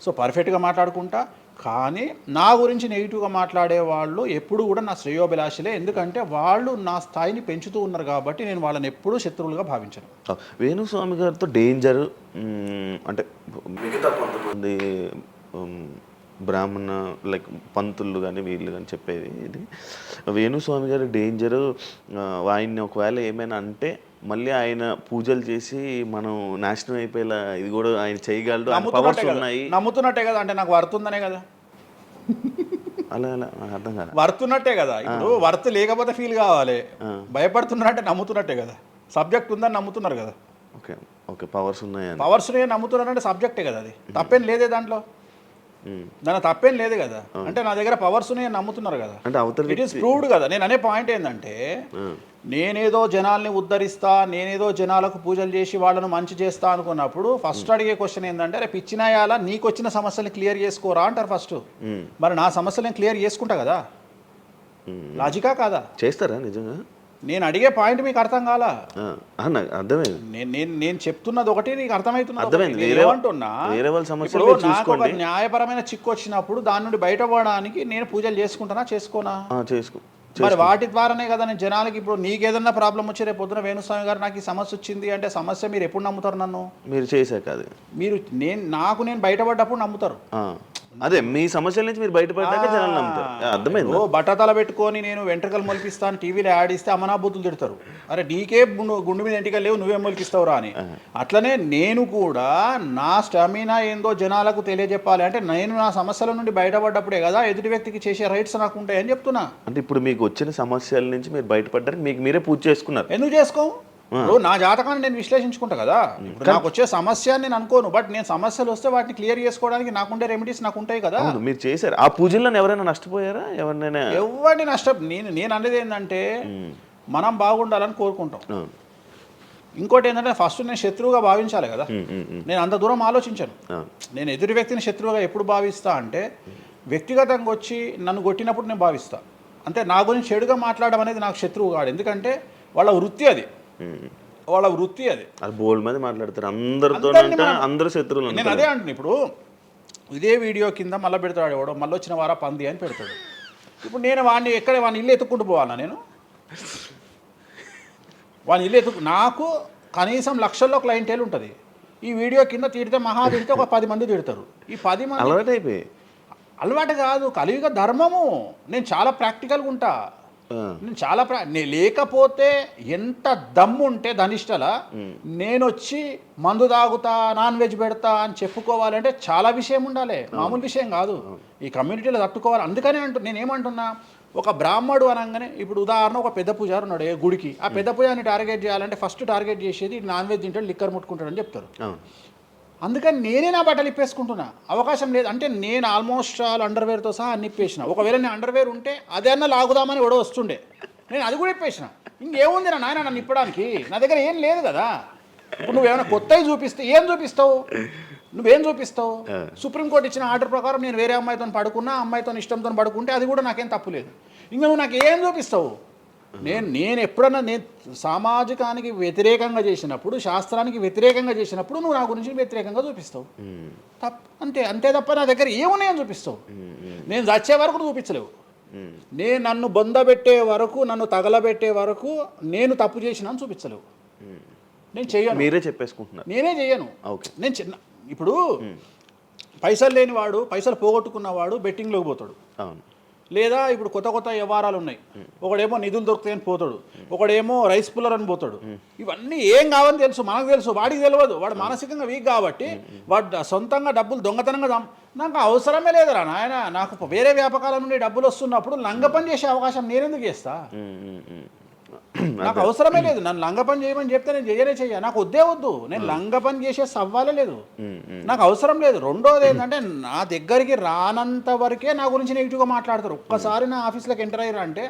సో పర్ఫెక్ట్గా మాట్లాడుకుంటా. కానీ నా గురించి నెగిటివ్గా మాట్లాడే వాళ్ళు ఎప్పుడు కూడా నా శ్రేయోభిలాషలే, ఎందుకంటే వాళ్ళు నా స్థాయిని పెంచుతూ ఉన్నారు కాబట్టి నేను వాళ్ళని ఎప్పుడూ శత్రువులుగా భావించను. వేణుస్వామి గారితో డేంజర్ అంటే మిగతా కొంతమంది బ్రాహ్మణ లైక్ పంతులు కానీ వీళ్ళు కానీ చెప్పేది ఇది, వేణుస్వామి గారి డేంజరు ఆయన్ని ఒకవేళ ఏమైనా అంటే మళ్ళీ ఆయన పూజలు చేసి మనం నాశనం అయిపోయేలా ఇది కూడా ఆయన చేయగలడు, పవర్స్ ఉన్నాయి. నమ్ముతున్నట్టే కదా, అంటే నాకు వర్తుందనే కదా. అలా అర్థం కాదు, వర్తున్నట్టే కదా. ఇప్పుడు వర్త్ లేకపోతే ఫీల్ కావాలి. భయపడుతున్నారంటే నమ్ముతున్నట్టే కదా. సబ్జెక్ట్ ఉందని నమ్ముతున్నారు కదా. ఓకే ఓకే, పవర్స్ ఉన్నాయి, పవర్స్ నమ్ముతున్నారంటే సబ్జెక్టే కదా. అది తప్పేం లేదే దాంట్లో, దాని తప్పేం లేదు కదా. అంటే నా దగ్గర పవర్స్ నమ్ముతున్నారు కదా, ఇట్ ఈస్ ప్రూవ్డ్ కదా. నేను అనే పాయింట్ ఏంటంటే, నేనేదో జనాల్ని ఉద్ధరిస్తా, నేనేదో జనాలకు పూజలు చేసి వాళ్ళను మంచి చేస్తా అనుకున్నప్పుడు ఫస్ట్ అడిగే క్వశ్చన్ ఏంటంటే, రేపు ఇచ్చినాయాలా నీకు వచ్చిన సమస్యల్ని క్లియర్ చేసుకోరా అంటారు ఫస్ట్. మరి నా సమస్యలను క్లియర్ చేసుకుంటా కదా. లాజికా కాదా? చేస్తారా నిజంగా? నేను అడిగే పాయింట్ మీకు అర్థం కాలా? అర్థమైంది. నేను చెప్తున్నది ఒకటి, నీకు అర్థమవుతున్నది. నాకు ఒక న్యాయపరమైన చిక్కు వచ్చినప్పుడు దాని నుండి బయటపడడానికి నేను పూజలు చేసుకుంటానా, చేసుకోనా? మరి వాటి ద్వారానే కదా నేను జనాలకి. ఇప్పుడు నీకేదన్నా ప్రాబ్లం వచ్చి రేపు పొద్దున వేణుస్వామి గారు నాకు ఈ సమస్య వచ్చింది అంటే సమస్య మీరు ఎప్పుడు నమ్ముతారు? నన్ను మీరు చేశాక అది మీరు నేను బయటపడ్డప్పుడు నమ్ముతారు. అదే మీ సమస్యల నుంచి మీరు బయటపడ్డాక జనాలు నమ్ముతారు. అర్థమైంది. బట్టతల పెట్టుకొని నేను వెంట్రుకలు మొలిపిస్తాను టీవీలో యాడ్ ఇస్తే అమనా బూతులు తిడతారు. అరే నీకే గుండు మీద ఎంటికలు లేవు, నువ్వేం మొలిపిస్తావురా అని. అట్లనే నేను కూడా నా స్టామినా ఏందో జనాలకు తెలియజెప్పాలి అంటే నేను నా సమస్యల నుండి బయటపడ్డప్పుడే కదా ఎదుటి వ్యక్తికి చేసే రైట్స్ నాకు ఉంటాయని చెప్తున్నా. అంటే ఇప్పుడు మీకు వచ్చిన సమస్యల నుంచి మీరు బయటపడ్డానికి మీకు మీరే పూజ చేసుకున్నారు. ఎందుకు చేసుకో? నా జాతకాన్ని నేను విశ్లేషించుకుంటా కదా. ఇప్పుడు నాకు వచ్చే సమస్య నేను అనుకోను, బట్ నేను సమస్యలు వస్తే వాటిని క్లియర్ చేసుకోవడానికి నాకుండే రెమెడీస్ నాకు ఉంటాయి కదా. మీరు చేశారు ఆ పూజల్లో ఎవరైనా నష్టపోయారా? ఎవరినైనా? ఎవరిని నేను అనేది ఏంటంటే మనం బాగుండాలని కోరుకుంటాం. ఇంకోటి ఏంటంటే ఫస్ట్ నేను శత్రువుగా భావించాలి కదా. నేను అంత దూరం ఆలోచించాను. నేను ఎదుటి వ్యక్తిని శత్రువుగా ఎప్పుడు భావిస్తా అంటే వ్యక్తిగతంగా వచ్చి నన్ను కొట్టినప్పుడు నేను భావిస్తా. అంటే నా గురించి చెడుగా మాట్లాడడం అనేది నాకు శత్రువు కాదు, ఎందుకంటే వాళ్ళ వృత్తి అది. అది బోల్డ్ మంది మాట్లాడతారు, అందరూ శత్రువులు. నేను అదే అంటున్నా. ఇప్పుడు ఇదే వీడియో కింద మళ్ళీ పెడతాడు ఎవడో, మళ్ళీ వచ్చిన వారా పంది అని పెడతాడు. ఇప్పుడు నేను వాడిని ఇల్లు ఎత్తుక్కుంటూ పోవాలా నేను? వాడిని ఇల్లు నాకు కనీసం లక్షల్లో క్లయింటేల్ ఉంటుంది. ఈ వీడియో కింద తిడితే తిడితే ఒక 10 మంది తిడతారు. ఈ 10 మంది అలవాటు అయిపోయి అలవాటు కాదు, కలియుగ ధర్మము. నేను చాలా ప్రాక్టికల్గా ఉంటా. నేను చాలా లేకపోతే ఎంత దమ్ము ఉంటే ధనిష్టల నేను వచ్చి మందు తాగుతా, నాన్ వెజ్ పెడతా అని చెప్పుకోవాలంటే చాలా విషయం ఉండాలి, మామూలు విషయం కాదు. ఈ కమ్యూనిటీలో తట్టుకోవాలి. అందుకనే నేనేమంటున్నా, ఒక బ్రాహ్మడు అనగానే ఇప్పుడు ఉదాహరణ ఒక పెద్ద పూజారి ఉన్నాడు ఏ గుడికి, ఆ పెద్ద పూజారిని టార్గెట్ చేయాలంటే ఫస్ట్ టార్గెట్ చేసేది నాన్ వెజ్ తింటాడు, లిక్కర్ ముట్టుకుంటాడని చెప్తారు. అందుకని నేనే నా బట్టలు ఇప్పేసుకుంటున్నా. అవకాశం లేదు అంటే నేను ఆల్మోస్ట్ ఆల్ అండర్వేర్తో సహా అన్ని ఇప్పేసిన. ఒకవేళ నేను అండర్వేర్ ఉంటే అదన్నా లాగుదామని ఎవడో వస్తుండే, నేను అది కూడా ఇప్పేసిన. ఇంకేముంది నా నాయన నన్ను ఇప్పడానికి? నా దగ్గర ఏం లేదు కదా. ఇప్పుడు నువ్వేమైనా కొత్తవి చూపిస్తే ఏం చూపిస్తావు? నువ్వేం చూపిస్తావు? సుప్రీంకోర్టు ఇచ్చిన ఆర్డర్ ప్రకారం నేను వేరే అమ్మాయితో పడుకున్నా, అమ్మాయితో ఇష్టంతో పడుకుంటే అది కూడా నాకేం తప్పు లేదు. ఇంకా నువ్వు నాకు ఏం చూపిస్తావు? నేను ఎప్పుడన్నా నేను సామాజికానికి వ్యతిరేకంగా చేసినప్పుడు, శాస్త్రానికి వ్యతిరేకంగా చేసినప్పుడు నువ్వు నా గురించి వ్యతిరేకంగా చూపిస్తావు. అంతే తప్ప నా దగ్గర ఏమున్నాయని చూపిస్తావు? నేను చచ్చే వరకు చూపించలేవు. నేను నన్ను బొందబెట్టే వరకు, నన్ను తగలబెట్టే వరకు నేను తప్పు చేసినా చూపించలేవు. నేను చెయ్యను. మీరే చెప్పేసుకుంటున్నారు. నేనే చెయ్యను. నేను ఇప్పుడు పైసలు లేనివాడు, పైసలు పోగొట్టుకున్నవాడు బెట్టింగ్లోకి పోతాడు. అవును. లేదా ఇప్పుడు కొత్త వ్యవహారాలు ఉన్నాయి. ఒకడేమో నిధులు దొరుకుతాయని పోతాడు, ఒకడేమో రైస్ పుల్లర్ అని పోతాడు. ఇవన్నీ ఏం కావని తెలుసు, మనకు తెలుసు, వాడికి తెలియదు. వాడు మానసికంగా వీక్ కాబట్టి వాడు సొంతంగా డబ్బులు దొంగతనంగా నాకు అవసరమే లేదురా నాయన. నాకు వేరే వ్యాపకాల నుండి డబ్బులు వస్తున్నప్పుడు లంగ పని చేసే అవకాశం నేనెందుకు చేస్తా? నాకు అవసరమే లేదు. నన్ను లంగ పని చేయమని చెప్తే నేను చెయ్య. నాకు వద్దు. నేను లంగ పని చేసే సవ్వాలే లేదు, నాకు అవసరం లేదు. రెండోది ఏంటంటే నా దగ్గరికి రానంత వరకే నా గురించి నెగిటివ్గా మాట్లాడతారు. ఒక్కసారి నా ఆఫీస్లోకి ఎంటర్ అయ్యారు అంటే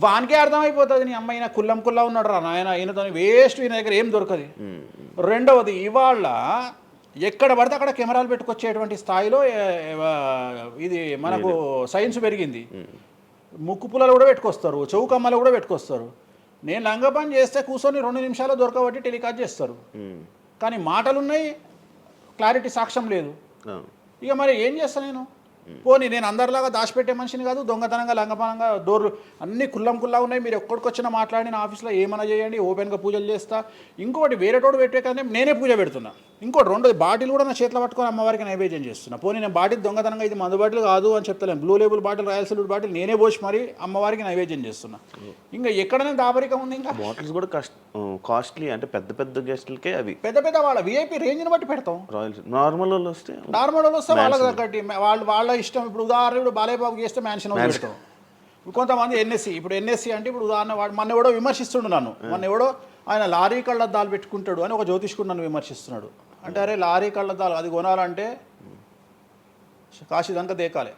వానికే అర్థమైపోతుంది, నీ అమ్మాయి కుల్లా ఉన్నాడు రా నాయన, ఈయనతో వేస్ట్, ఈయన దగ్గర ఏం దొరకదు. రెండవది, ఇవాళ ఎక్కడ పడితే అక్కడ కెమెరాలు పెట్టుకొచ్చేటువంటి స్థాయిలో ఇది మనకు సైన్స్ పెరిగింది. ముక్కు పుల్లలు కూడా పెట్టుకొస్తారు, చౌకమ్మలు కూడా పెట్టుకొస్తారు. నేను లంగ పని చేస్తే కూర్చొని 2 నిమిషాలు దొరకబట్టి టెలికాస్ట్ చేస్తారు. కానీ మాటలున్నాయి, క్లారిటీ సాక్ష్యం లేదు. ఇక మరి ఏం చేస్తాను నేను? పోనీ నేను అందరిలాగా దాచిపెట్టే మనిషిని కాదు, దొంగతనంగా లంగపనంగా డోర్లు అన్నీ కుల్లా ఉన్నాయి. మీరు ఎక్కడికొచ్చినా మాట్లాడి నా ఆఫీస్లో ఏమైనా చేయండి, ఓపెన్గా పూజలు చేస్తా. ఇంకోటి వేరేటోడు పెట్టే కానీ నేనే పూజ పెడుతున్నా. ఇంకోటి రెండోది, బాటిల్ కూడా నా చేతిలో పట్టుకొని అమ్మవారికి నైవేద్యం చేస్తున్నా. పోనీ నేను బాటిల్ దొంగతనంగా ఇది మందు బాటిల్ కాదు అని చెప్తలేను, blue label bottle, royal salute bottle నేనే పోసి మరి అమ్మవారికి నైవేద్యం చేస్తున్నా. ఇంకా ఎక్కడనే దాపరికం ఉంది? ఇంకా బాటిల్స్ కూడా కాస్ట్లీ, అంటే పెద్ద గెస్టులకే అవి పెద్ద వాళ్ళ విఐపి రేంజ్ని బట్టి పెడతాం. నార్మల్ వాళ్ళు వస్తే వాళ్ళకి తగ్గట్టి వాళ్ళ ఇష్టం. ఇప్పుడు ఉదాహరణ, ఇప్పుడు బాలయ్యబాబుకి చేస్తే మ్యాన్షన్ హౌస్ పెడతాం. కొంతమంది ఎన్ఎస్సి అంటే ఇప్పుడు ఉదాహరణ మొన్న ఎవడో విమర్శిస్తుండు నన్ను. మొన్న ఎవడో ఆయన లారీ కళ్ళద్దాలు పెట్టుకుంటాడు అని ఒక జ్యోతిష్కుడు నన్ను విమర్శిస్తున్నాడు. అంటే అరే లారీ కళ్ళద్దాలు అది కొనాలంటే కాశీదంకా దేకాలి.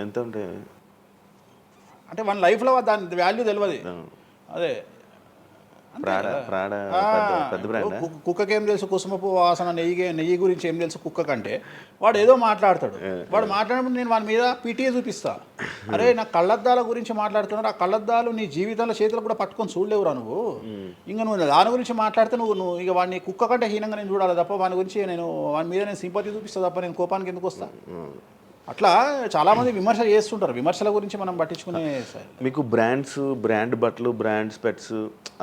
ఎంత ఉంటే అంటే మన లైఫ్లో దాని వాల్యూ తెలియదు. అదే కుక్కకేం తెలుసు కుసుమపు వాసన, నెయ్యి గురించి ఏం తెలుసు కుక్క కంటే? వాడు ఏదో మాట్లాడతాడు. వాడు మాట్లాడినప్పుడు నేను వాడి మీద పీటీ చూపిస్తా. అరే నా కళ్ళద్దాల గురించి మాట్లాడుతున్నాడు, ఆ కళ్ళద్దాలు నీ జీవితంలో చేతులు కూడా పట్టుకొని చూడలేవురా నువ్వు. ఇంకా నువ్వు దాని గురించి మాట్లాడితే నువ్వు ఇక వాడిని కుక్క కంటే హీనంగా నేను చూడాలి తప్ప వాని గురించి వాని మీద నేను సింపతి చూపిస్తా తప్ప నేను కోపానికి ఎందుకు వస్తా? అట్లా చాలామంది విమర్శ చేస్తుంటారు. విమర్శల గురించి మనం పట్టించుకునే. మీకు బ్రాండ్ బట్టలు, బ్రాండ్ స్పెట్స్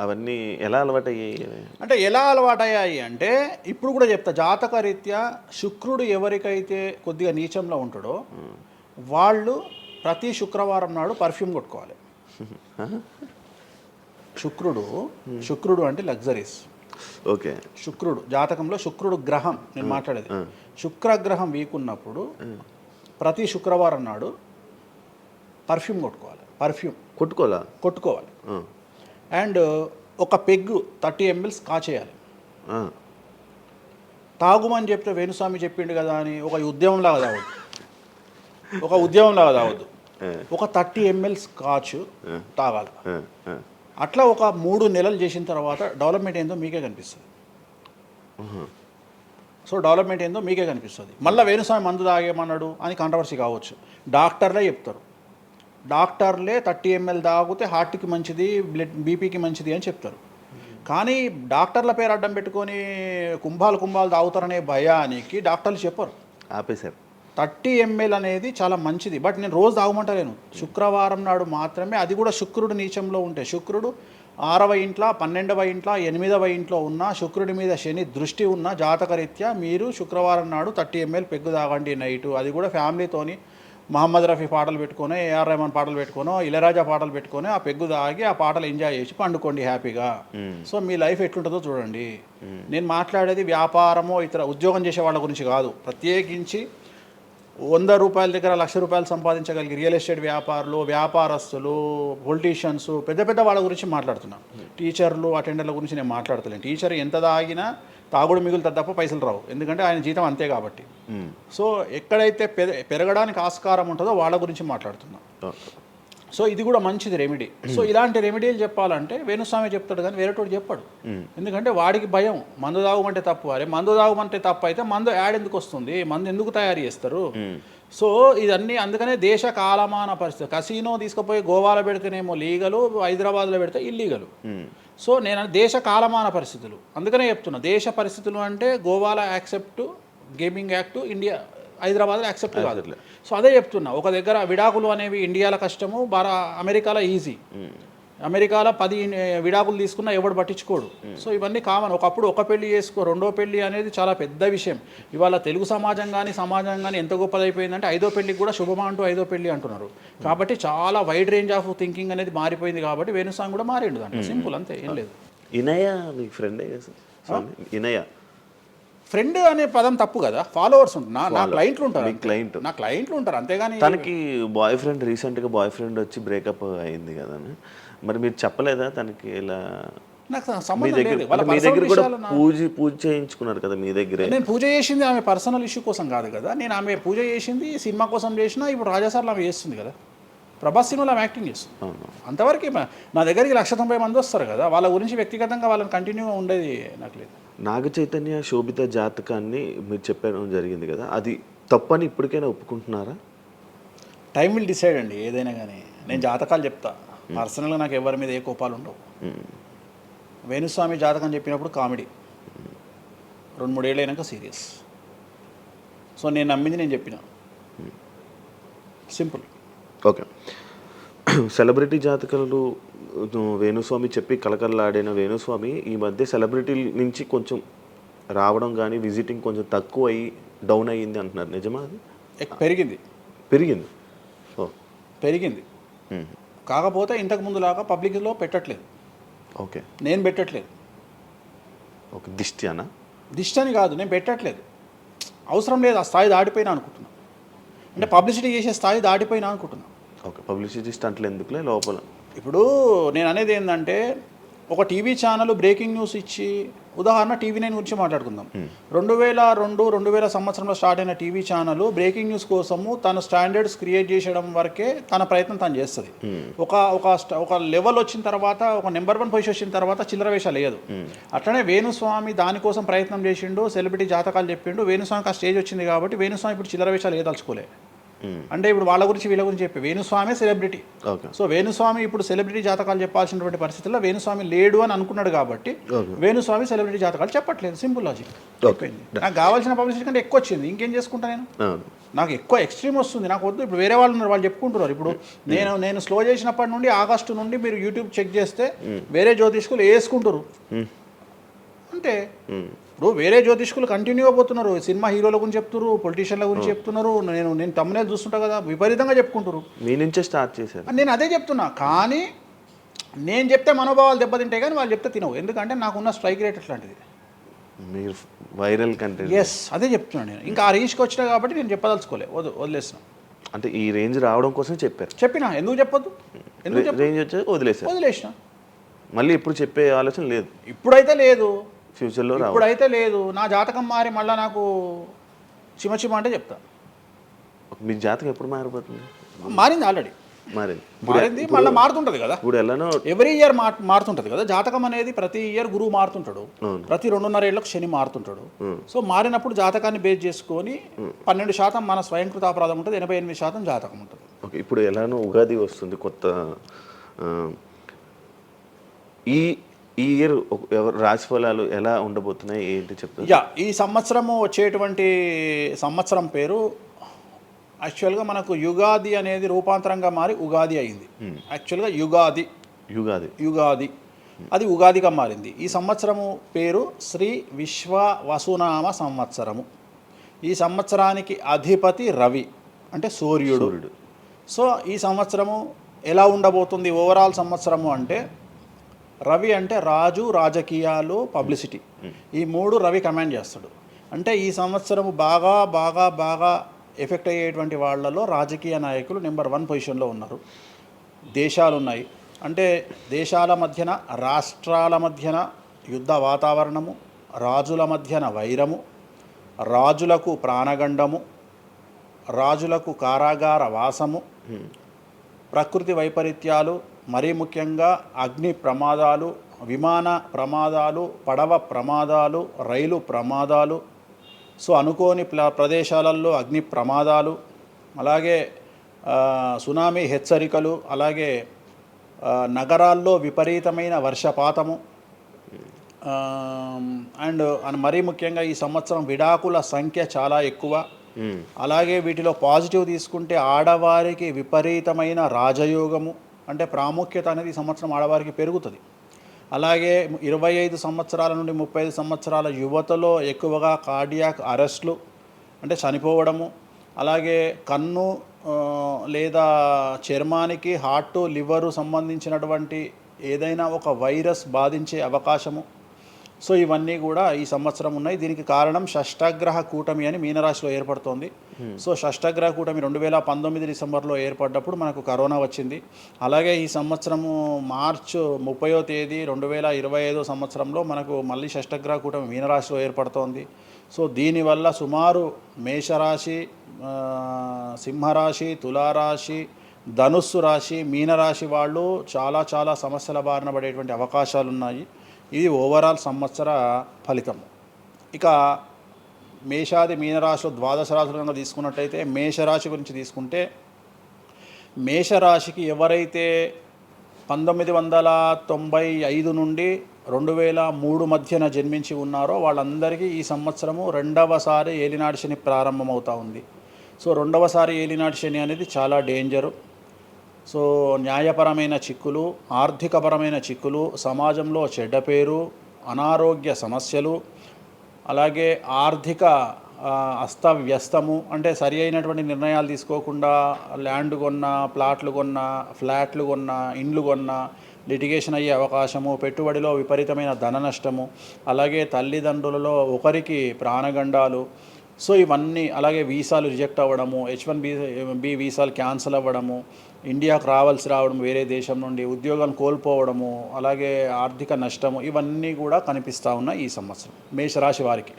అవన్నీ ఎలా అలవాటయ్యాయి? అంటే ఎలా అలవాటయ్యాయి అంటే ఇప్పుడు కూడా చెప్తా, జాతక రీత్యా శుక్రుడు ఎవరికైతే కొద్దిగా నీచంలో ఉంటాడో వాళ్ళు ప్రతి శుక్రవారం నాడు పర్ఫ్యూమ్ కొట్టుకోవాలి. శుక్రుడు అంటే లగ్జరీస్. ఓకే. శుక్రుడు జాతకంలో శుక్రుడు గ్రహం నేను మాట్లాడేది. శుక్రగ్రహం వీక్ ఉన్నప్పుడు ప్రతి శుక్రవారం నాడు పర్ఫ్యూమ్ కొట్టుకోవాలి. అండ్ ఒక పెగ్గు 30 ml కాచేయాలి. తాగుమని చెప్తే వేణుస్వామి చెప్పిండు కదా అని ఒక ఉద్యమంలాగా తాగొద్దు. ఒక 30 ml స్కాచ్ తాగాలి. అట్లా ఒక 3 నెలలు చేసిన తర్వాత డెవలప్మెంట్ ఏందో మీకే కనిపిస్తుంది. డెవలప్మెంట్ ఏందో మీకే కనిపిస్తుంది. మళ్ళీ వేణుస్వామి మందు తాగేమన్నాడు అని కాంట్రవర్సీ కావచ్చు. డాక్టర్లే చెప్తారు, డాక్టర్లే 30 ml తాగితే హార్ట్కి మంచిది, బీపీకి మంచిది అని చెప్తారు. కానీ డాక్టర్ల పేరు అడ్డం పెట్టుకొని కుంభాలు తాగుతారనే భయానికి డాక్టర్లు చెప్పరు, ఆపేశారు. 30 ml అనేది చాలా మంచిది, బట్ నేను రోజు తాగమంటలేను. శుక్రవారం నాడు మాత్రమే, అది కూడా శుక్రుడు నీచంలో ఉంటే, శుక్రుడు 6వ ఇంట్లో, 12వ ఇంట్లో, 8వ ఇంట్లో ఉన్న శుక్రుడి మీద శని దృష్టి ఉన్న జాతకరీత్యా మీరు శుక్రవారం నాడు 30 ml పెగ్గు తాగండి నైటు. అది కూడా ఫ్యామిలీతోని మహమ్మద్ రఫీ పాటలు పెట్టుకొని, ఏఆర్ రెహమాన్ పాటలు పెట్టుకొని, ఇళయరాజా పాటలు పెట్టుకొని ఆ పెగ్గు తాగి ఆ పాటలు ఎంజాయ్ చేసి పండుకోండి హ్యాపీగా. సో మీ లైఫ్ ఎట్లుంటుందో చూడండి. నేను మాట్లాడేది వ్యాపారమో ఇతర ఉద్యోగం చేసే వాళ్ళ గురించి కాదు. ప్రత్యేకించి 100 రూపాయల దగ్గర 1,00,000 రూపాయలు సంపాదించగలిగి రియల్ ఎస్టేట్ వ్యాపారులు, వ్యాపారస్తులు, పొలిటీషియన్స్, పెద్ద పెద్ద వాళ్ళ గురించి మాట్లాడుతున్నాను. టీచర్లు, అటెండర్ల గురించి నేను మాట్లాడతలేను. టీచర్ ఎంత తాగినా తాగుడు మిగులుతుంది తప్ప పైసలు రావు, ఎందుకంటే ఆయన జీతం అంతే కాబట్టి. సో ఎక్కడైతే పెరగడానికి ఆస్కారం ఉంటుందో వాళ్ళ గురించి మాట్లాడుతున్నాం. సో ఇది కూడా మంచిది రెమెడీ. సో ఇలాంటి రెమెడీలు చెప్పాలంటే వేణుస్వామి చెప్తాడు కానీ వేరేటోడు చెప్పాడు. ఎందుకంటే వాడికి భయం, మందు తాగమంటే తప్పు. అరే మందు తాగమంటే తప్పు అయితే మందు యాడ్ ఎందుకు వస్తుంది, మందు ఎందుకు తయారు చేస్తారు? సో ఇదన్నీ అందుకనే దేశ కాలమాన పరిస్థితి. కసినో తీసుకుపోయి గోవాలో పెడితేనేమో లీగలు, హైదరాబాద్లో పెడితే ఇల్లీగలు. సో నేను దేశ కాలమాన పరిస్థితులు అందుకనే చెప్తున్నా. దేశ పరిస్థితులు అంటే గోవాలో యాక్సెప్ట్ గేమింగ్ యాక్ట్, ఇండియా హైదరాబాద్లో యాక్సెప్ట్ కాదు. సో అదే చెప్తున్నా. ఒక దగ్గర విడాకులు అనేవి ఇండియాలో కష్టము, అమెరికాలో ఈజీ. అమెరికాలో 10 విడాకులు తీసుకున్నా ఎవడు పట్టించుకోడు. సో ఇవన్నీ కామన్. ఒకప్పుడు ఒక పెళ్లి చేసుకో, రెండో పెళ్లి అనేది చాలా పెద్ద విషయం. ఇవాళ తెలుగు సమాజం కానీ ఎంత గొప్పదైపోయిందంటే 5వ పెళ్లికి కూడా శుభమా అంటూ 5వ పెళ్లి అంటున్నారు. కాబట్టి చాలా వైడ్ రేంజ్ ఆఫ్ థింకింగ్ అనేది మారిపోయింది. కాబట్టి వేణుస్వామి కూడా మారిండు దాంట్లో. సింపుల్, అంతే, ఏం లేదు. ఇనయ మీ ఫ్రెండే ఇనయ ఫ్రెండ్ అనే పదం తప్పు కదా. ఫాలోవర్స్ ఉంటారు, నా క్లయింట్లు ఉంటారు, నా క్లయింట్లు ఉంటారు, అంతేగాని. తనకి బాయ్ ఫ్రెండ్ రీసెంట్గా బాయ్ ఫ్రెండ్ వచ్చి బ్రేకప్ అయింది కదా, మరి మీరు చెప్పలేదా తనకి? ఇలా నాకు సంబంధం లేదు. మీ దగ్గర కూడా పూజ చేయించుకున్నారు కదా మీ దగ్గర. నేను పూజ చేసింది ఆమె పర్సనల్ ఇష్యూ కోసం కాదు కదా. నేను ఆమె పూజ చేసింది సినిమా కోసం చేసినా. ఇప్పుడు రాజాసార్లు ఆమె చేస్తుంది కదా, ప్రభాస్ సినిమాలో ఆమె యాక్టింగ్ చేస్తుంది. అంతవరకు నా దగ్గరికి 190 మంది వస్తారు కదా, వాళ్ళ గురించి వ్యక్తిగతంగా వాళ్ళని కంటిన్యూగా ఉండేది నాకు లేదు. నాగ చైతన్య శోభిత జాతకాన్ని మీరు చెప్పడం జరిగింది కదా, అది తప్పని ఇప్పటికైనా ఒప్పుకుంటున్నారా? టైం విల్ డిసైడ్ అండి ఏదైనా కానీ. నేను జాతకాలు చెప్తా, పర్సనల్గా నాకు ఎవరి మీద ఏ కోపాలు ఉండవు. వేణుస్వామి జాతకం చెప్పినప్పుడు కామెడీ, 2-3 ఏళ్ళు అయినాక సీరియస్. సో నేను నమ్మింది నేను చెప్పిన, సింపుల్. ఓకే. సెలబ్రిటీ జాతకాలు వేణుస్వామి చెప్పి కలకల్లాడిన వేణుస్వామి ఈ మధ్య సెలబ్రిటీల నుంచి కొంచెం రావడం కానీ విజిటింగ్ కొంచెం తక్కువ అయ్యి డౌన్ అయ్యింది అంటున్నారు, నిజమా? అది పెరిగింది. పెరిగింది కాకపోతే ఇంతకు ముందులాగా పబ్లిక్లో పెట్టట్లేదు. ఓకే, నేను పెట్టట్లేదు. ఓకే, దిష్టి అని కాదు, నేను పెట్టట్లేదు. అవసరం లేదు, ఆ స్థాయి దాటిపోయినా అనుకుంటున్నా. అంటే పబ్లిసిటీ చేసే స్థాయి దాటిపోయినా అనుకుంటున్నా. ఓకే, పబ్లిసిటీ స్టంట్లు ఎందుకులే లోపల. ఇప్పుడు నేను అనేది ఏంటంటే, ఒక టీవీ ఛానల్ బ్రేకింగ్ న్యూస్ ఇచ్చి, ఉదాహరణ TV9 గురించి మాట్లాడుకుందాం. 2002-2000 సంవత్సరంలో స్టార్ట్ అయిన టీవీ ఛానల్ బ్రేకింగ్ న్యూస్ కోసము తన స్టాండర్డ్స్ క్రియేట్ చేయడం వరకే తన ప్రయత్నం తను చేస్తుంది. ఒక లెవెల్ వచ్చిన తర్వాత, ఒక నెంబర్ 1 పొజిషన్ వచ్చిన తర్వాత చిల్లర వేషాలు లేదు. అట్లనే వేణుస్వామి దానికోసం ప్రయత్నం చేసిండు, సెలబ్రిటీ జాతకాలు చెప్పిండు. వేణుస్వామికి ఆ స్టేజ్ వచ్చింది కాబట్టి వేణుస్వామి ఇప్పుడు చిల్లర వేషాలు ఏదలుచుకోలే. అంటే ఇప్పుడు వాళ్ళ గురించి వీళ్ళ గురించి చెప్పి వేణుస్వామి సెలబ్రిటీ. సో వేణుస్వామి ఇప్పుడు సెలబ్రిటీ జాతకాలు చెప్పాల్సినటువంటి పరిస్థితుల్లో వేణుస్వామి లేడు అని అనుకున్నాడు కాబట్టి వేణుస్వామి సెలబ్రిటీ జాతకాలు చెప్పట్లేదు. Simple logic. నాకు కావాల్సిన పబ్లిసిటీ కంటే ఎక్కువ వచ్చింది, ఇంకేం చేసుకుంటా నేను? నాకు ఎక్కువ ఎక్స్ట్రీమ్ వస్తుంది, నాకు వద్దు. ఇప్పుడు వేరే వాళ్ళు ఉన్నారు, వాళ్ళు చెప్పుకుంటున్నారు. ఇప్పుడు నేను స్లో చేసినప్పటి నుండి ఆగస్టు నుండి మీరు యూట్యూబ్ చెక్ చేస్తే వేరే జ్యోతిష్కులు వేసుకుంటారు అంటే. ఇప్పుడు వేరే జ్యోతిష్కులు కంటిన్యూగా పోతున్నారు, సినిమా హీరోల గురించి చెప్తున్నారు, పొలిటీషియన్ల గురించి చెప్తున్నారు. నేను తమ్మునే చూస్తుంటా కదా, విపరీతంగా చెప్పుకుంటారు. మీ నుంచే స్టార్ట్ చేశారు. నేను అదే చెప్తున్నా, కానీ నేను చెప్తే మనోభావాలు దెబ్బతింటాయి, కానీ వాళ్ళు చెప్తే తినవు. ఎందుకంటే నాకున్న స్ట్రైక్ రేట్ అట్లాంటిది. మీరు వైరల్ కంటెంట్. ఎస్, అదే చెప్తున్నాను నేను. ఇంకా ఆ రీచ్కి వచ్చినా కాబట్టి నేను చెప్పదలుచుకోలే, వదిలేసిన. అంటే ఈ రేంజ్ రావడం కోసం చెప్పినా ఎందుకు చెప్పొద్దు? రేంజ్ వచ్చి వదిలేసిన. మళ్ళీ ఇప్పుడు చెప్పే ఆలోచన లేదు. ఇప్పుడైతే లేదు, ఫ్యూచర్లో ఇప్పుడైతే లేదు. నా జాతకం మారి మళ్ళీ నాకు చిమ అంటే చెప్తా. మీ జాతకం ఎప్పుడు మారిపోతుంది? మారింది, ఆల్రెడీ మారింది, మళ్ళీ మారుతుంటది కదా. ఇప్పుడు ఎలానో ఎవ్రీ ఇయర్ మారుతుంటది కదా జాతకం అనేది. ప్రతి ఇయర్ గురువు మారుతుంటాడు, ప్రతి 2.5 ఏళ్ళకు శని మారుతుంటాడు. సో మారినప్పుడు జాతకాన్ని బేస్ చేసుకొని 12% మన స్వయంకృత అపరాధం ఉంటుంది, 88% జాతకం ఉంటుంది. ఓకే, ఇప్పుడు ఎలానో ఉగాది వస్తుంది, కొత్త ఈ ఇయర్ రాశి ఫలాలు ఎలా ఉండబోతున్నాయి ఏంటి చెప్తారు? ఈ సంవత్సరము వచ్చేటువంటి సంవత్సరం పేరు యాక్చువల్గా మనకు యుగాది అనేది రూపాంతరంగా మారి ఉగాది అయింది. యాక్చువల్గా యుగాది యుగాది అది ఉగాదిగా మారింది. ఈ సంవత్సరము పేరు శ్రీ విశ్వ వసునామ సంవత్సరము. ఈ సంవత్సరానికి అధిపతి రవి అంటే సూర్యుడు. సో ఈ సంవత్సరము ఎలా ఉండబోతుంది ఓవరాల్ సంవత్సరము అంటే, రవి అంటే రాజు, రాజకీయాలు, పబ్లిసిటీ, ఈ మూడు రవి కమాండ్ చేస్తాడు. అంటే ఈ సంవత్సరము బాగా బాగా బాగా ఎఫెక్ట్ అయ్యేటువంటి వాళ్ళలో రాజకీయ నాయకులు నెంబర్ 1 పొజిషన్లో ఉన్నారు. దేశాలు ఉన్నాయి, అంటే దేశాల మధ్యన, రాష్ట్రాల మధ్యన యుద్ధ వాతావరణము, రాజుల మధ్యన వైరము, రాజులకు ప్రాణగండము, రాజులకు కారాగార వాసము, ప్రకృతి వైపరీత్యాలు, మరీ ముఖ్యంగా అగ్ని ప్రమాదాలు, విమాన ప్రమాదాలు, పడవ ప్రమాదాలు, రైలు ప్రమాదాలు, సో అనుకోని ప్రదేశాలలో అగ్ని ప్రమాదాలు, అలాగే సునామీ హెచ్చరికలు, అలాగే నగరాల్లో విపరీతమైన వర్షపాతము, అండ్ మరీ ముఖ్యంగా ఈ సంవత్సరం విడాకుల సంఖ్య చాలా ఎక్కువ. అలాగే వీటిలో పాజిటివ్ తీసుకుంటే ఆడవారికి విపరీతమైన రాజయోగము, అంటే ప్రాముఖ్యత అనేది ఈ సంవత్సరం ఆడవారికి పెరుగుతుంది. అలాగే 25 సంవత్సరాల నుండి 35 సంవత్సరాల యువతలో ఎక్కువగా కార్డియాక్ అరెస్ట్లు అంటే చనిపోవడము, అలాగే కన్ను లేదా చర్మానికి హార్ట్, లివరు సంబంధించినటువంటి ఏదైనా ఒక వైరస్ బాధించే అవకాశము. సో ఇవన్నీ కూడా ఈ సంవత్సరం ఉన్నాయి. దీనికి కారణం షష్ఠగ్రహ కూటమి అని మీనరాశిలో ఏర్పడుతోంది. సో షష్ఠగ్రహ కూటమి 2019 డిసెంబర్లో ఏర్పడ్డప్పుడు మనకు కరోనా వచ్చింది. అలాగే ఈ సంవత్సరము మార్చి 30వ తేదీ 2025 సంవత్సరంలో మనకు మళ్ళీ షష్ఠగ్రహ కూటమి మీనరాశిలో ఏర్పడుతోంది. సో దీనివల్ల సుమారు మేషరాశి, సింహరాశి, తులారాశి, ధనుస్సు రాశి, మీనరాశి వాళ్ళు చాలా చాలా సమస్యల బారిన పడేటువంటి అవకాశాలు ఉన్నాయి. ఇది ఓవరాల్ సంవత్సర ఫలితం. ఇక మేషాది మీనరాశిలో ద్వాదశ రాశులుగా తీసుకున్నట్టయితే మేషరాశి గురించి తీసుకుంటే, మేషరాశికి ఎవరైతే 1995 నుండి 2003 మధ్యన జన్మించి ఉన్నారో వాళ్ళందరికీ ఈ సంవత్సరము రెండవసారి ఏలినాటి శని ప్రారంభమవుతూ ఉంది. సో రెండవసారి ఏలినాటి శని అనేది చాలా డేంజరు. సో న్యాయపరమైన చిక్కులు, ఆర్థికపరమైన చిక్కులు, సమాజంలో చెడ్డ పేరు, అనారోగ్య సమస్యలు, అలాగే ఆర్థిక అస్తవ్యస్తము, అంటే సరి అయినటువంటి నిర్ణయాలు తీసుకోకుండా ల్యాండ్ కొన్నా, ప్లాట్లు కొన్నా, ఫ్లాట్లు కొన్నా, ఇండ్లు కొన్నా లిటిగేషన్ అయ్యే అవకాశము, పెట్టుబడిలో విపరీతమైన ధన నష్టము, అలాగే తల్లిదండ్రులలో ఒకరికి ప్రాణగండాలు. సో ఇవన్నీ, అలాగే వీసాలు రిజెక్ట్ అవ్వడము, H1B వీసాలు క్యాన్సిల్ అవ్వడము, ఇండియాకు రావడం వేరే దేశం నుండి, ఉద్యోగం కోల్పోవడము, అలాగే ఆర్థిక నష్టము, ఇవన్నీ కూడా కనిపిస్తూ ఉన్నాయి ఈ సంవత్సరం మేషరాశి వారికి.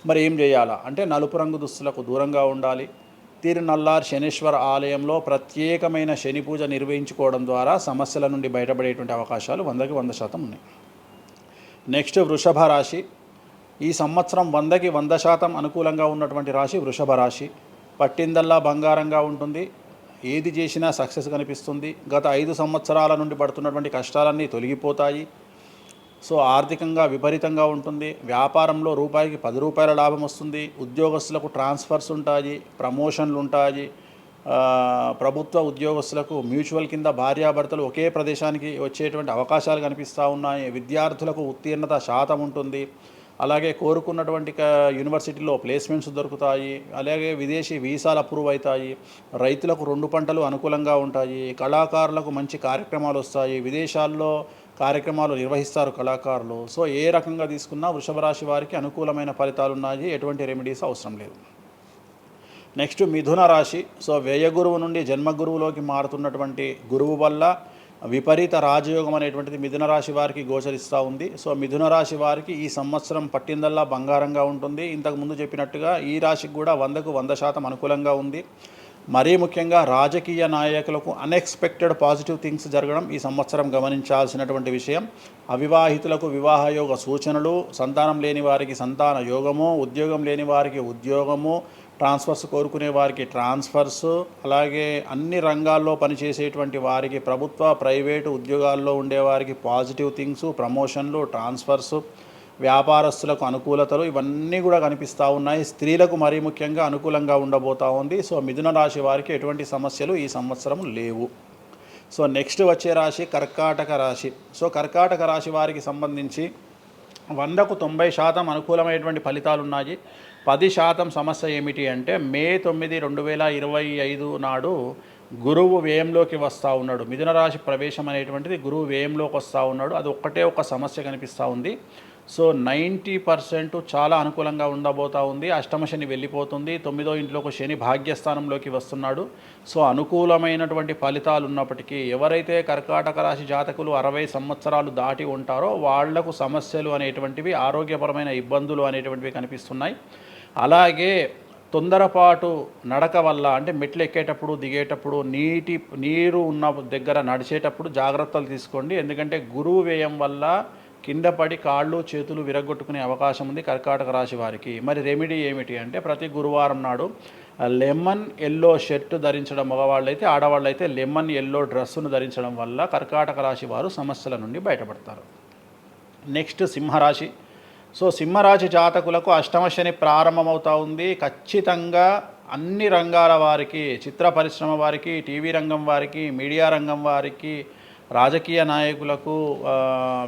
మరి ఏం చేయాలా అంటే, నలుపు రంగు దుస్తులకు దూరంగా ఉండాలి. తిరునల్లార్ శనీశ్వర ఆలయంలో ప్రత్యేకమైన శని పూజ నిర్వహించుకోవడం ద్వారా సమస్యల నుండి బయటపడేటువంటి అవకాశాలు 100కి 100% ఉన్నాయి. నెక్స్ట్ వృషభ రాశి. ఈ సంవత్సరం 100కి 100% అనుకూలంగా ఉన్నటువంటి రాశి వృషభ రాశి. పట్టిందల్లా బంగారంగా ఉంటుంది, ఏది చేసినా సక్సెస్ కనిపిస్తుంది. గత 5 సంవత్సరాల నుండి పడుతున్నటువంటి కష్టాలన్నీ తొలగిపోతాయి. సో ఆర్థికంగా విపరీతంగా ఉంటుంది. వ్యాపారంలో రూపాయికి 10 రూపాయల లాభం వస్తుంది. ఉద్యోగస్తులకు ట్రాన్స్ఫర్స్ ఉంటాయి, ప్రమోషన్లు ఉంటాయి. ప్రభుత్వ ఉద్యోగస్తులకు మ్యూచువల్ కింద భార్యాభర్తలు ఒకే ప్రదేశానికి వచ్చేటువంటి అవకాశాలు కనిపిస్తూ ఉన్నాయి. విద్యార్థులకు ఉత్తీర్ణత శాతం ఉంటుంది. అలాగే కోరుకున్నటువంటి యూనివర్సిటీలో ప్లేస్మెంట్స్ దొరుకుతాయి. అలాగే విదేశీ వీసాలు అప్రూవ్ అవుతాయి. రైతులకు 2 పంటలు అనుకూలంగా ఉంటాయి. కళాకారులకు మంచి కార్యక్రమాలు వస్తాయి. విదేశాల్లో కార్యక్రమాలు నిర్వహిస్తారు కళాకారులు. సో ఏ రకంగా తీసుకున్నా వృషభ రాశి వారికి అనుకూలమైన ఫలితాలు ఉన్నాయి. ఎటువంటి రెమెడీస్ అవసరం లేదు. నెక్స్ట్ మిథున రాశి. సో వ్యయ గురువు నుండి జన్మ గురువులోకి మారుతున్నటువంటి గురువు వల్ల విపరీత రాజయోగం అనేటువంటిది మిథున రాశి వారికి గోచరిస్తూ ఉంది. సో మిథున రాశి వారికి ఈ సంవత్సరం పట్టిందల్లా బంగారంగా ఉంటుంది. ఇంతకుముందు చెప్పినట్టుగా ఈ రాశికి కూడా 100కు 100% అనుకూలంగా ఉంది. మరీ ముఖ్యంగా రాజకీయ నాయకులకు అన్ఎక్స్పెక్టెడ్ పాజిటివ్ థింగ్స్ జరగడం ఈ సంవత్సరం గమనించాల్సినటువంటి విషయం. అవివాహితులకు వివాహయోగ సూచనలు, సంతానం లేని వారికి సంతాన యోగము, ఉద్యోగం లేని వారికి ఉద్యోగము, ట్రాన్స్ఫర్స్ కోరుకునే వారికి ట్రాన్స్ఫర్స్, అలాగే అన్ని రంగాల్లో పనిచేసేటువంటి వారికి, ప్రభుత్వ ప్రైవేటు ఉద్యోగాల్లో ఉండేవారికి పాజిటివ్ థింగ్స్, ప్రమోషన్లు, ట్రాన్స్ఫర్స్, వ్యాపారస్తులకు అనుకూలతలు ఇవన్నీ కూడా కనిపిస్తూ ఉన్నాయి. స్త్రీలకు మరీ ముఖ్యంగా అనుకూలంగా ఉండబోతూ ఉంది. సో మిథున రాశి వారికి ఎటువంటి సమస్యలు ఈ సంవత్సరం లేవు. సో నెక్స్ట్ వచ్చే రాశి కర్కాటక రాశి. సో కర్కాటక రాశి వారికి సంబంధించి 100కు 90% అనుకూలమైనటువంటి ఫలితాలు ఉన్నాయి. 10% సమస్య ఏమిటి అంటే మే 9, 2025 నాడు గురువు వ్యయంలోకి వస్తూ ఉన్నాడు. మిథున రాశి ప్రవేశం అనేటువంటిది గురువు వ్యయంలోకి వస్తూ ఉన్నాడు. అది ఒక్కటే ఒక సమస్య కనిపిస్తూ ఉంది. సో 90% చాలా అనుకూలంగా ఉండబోతూ ఉంది. అష్టమ శని వెళ్ళిపోతుంది. 9వ ఇంట్లోకి శని భాగ్యస్థానంలోకి వస్తున్నాడు. సో అనుకూలమైనటువంటి ఫలితాలు ఉన్నప్పటికీ ఎవరైతే కర్కాటక రాశి జాతకులు 60 సంవత్సరాలు దాటి ఉంటారో వాళ్లకు సమస్యలు అనేటువంటివి, ఆరోగ్యపరమైన ఇబ్బందులు అనేటువంటివి కనిపిస్తున్నాయి. అలాగే తొందరపాటు నడక వల్ల అంటే మెట్లు ఎక్కేటప్పుడు దిగేటప్పుడు నీరు ఉన్న దగ్గర నడిచేటప్పుడు జాగ్రత్తలు తీసుకోండి. ఎందుకంటే గురువు వ్యయం వల్ల కింద పడి కాళ్ళు చేతులు విరగొట్టుకునే అవకాశం ఉంది కర్కాటక రాశి వారికి. మరి రెమెడీ ఏమిటి అంటే ప్రతి గురువారం నాడు లెమన్ ఎల్లో షర్ట్ ధరించడం మగవాళ్ళైతే, ఆడవాళ్ళైతే లెమన్ ఎల్లో డ్రెస్సును ధరించడం వల్ల కర్కాటక రాశి వారు సమస్యల నుండి బయటపడతారు. నెక్స్ట్ సింహరాశి. సో సింహరాశి జాతకులకు అష్టమ శని ప్రారంభమవుతూ ఉంది. ఖచ్చితంగా అన్ని రంగాల వారికి, చిత్ర పరిశ్రమ వారికి, టీవీ రంగం వారికి, మీడియా రంగం వారికి, రాజకీయ నాయకులకు,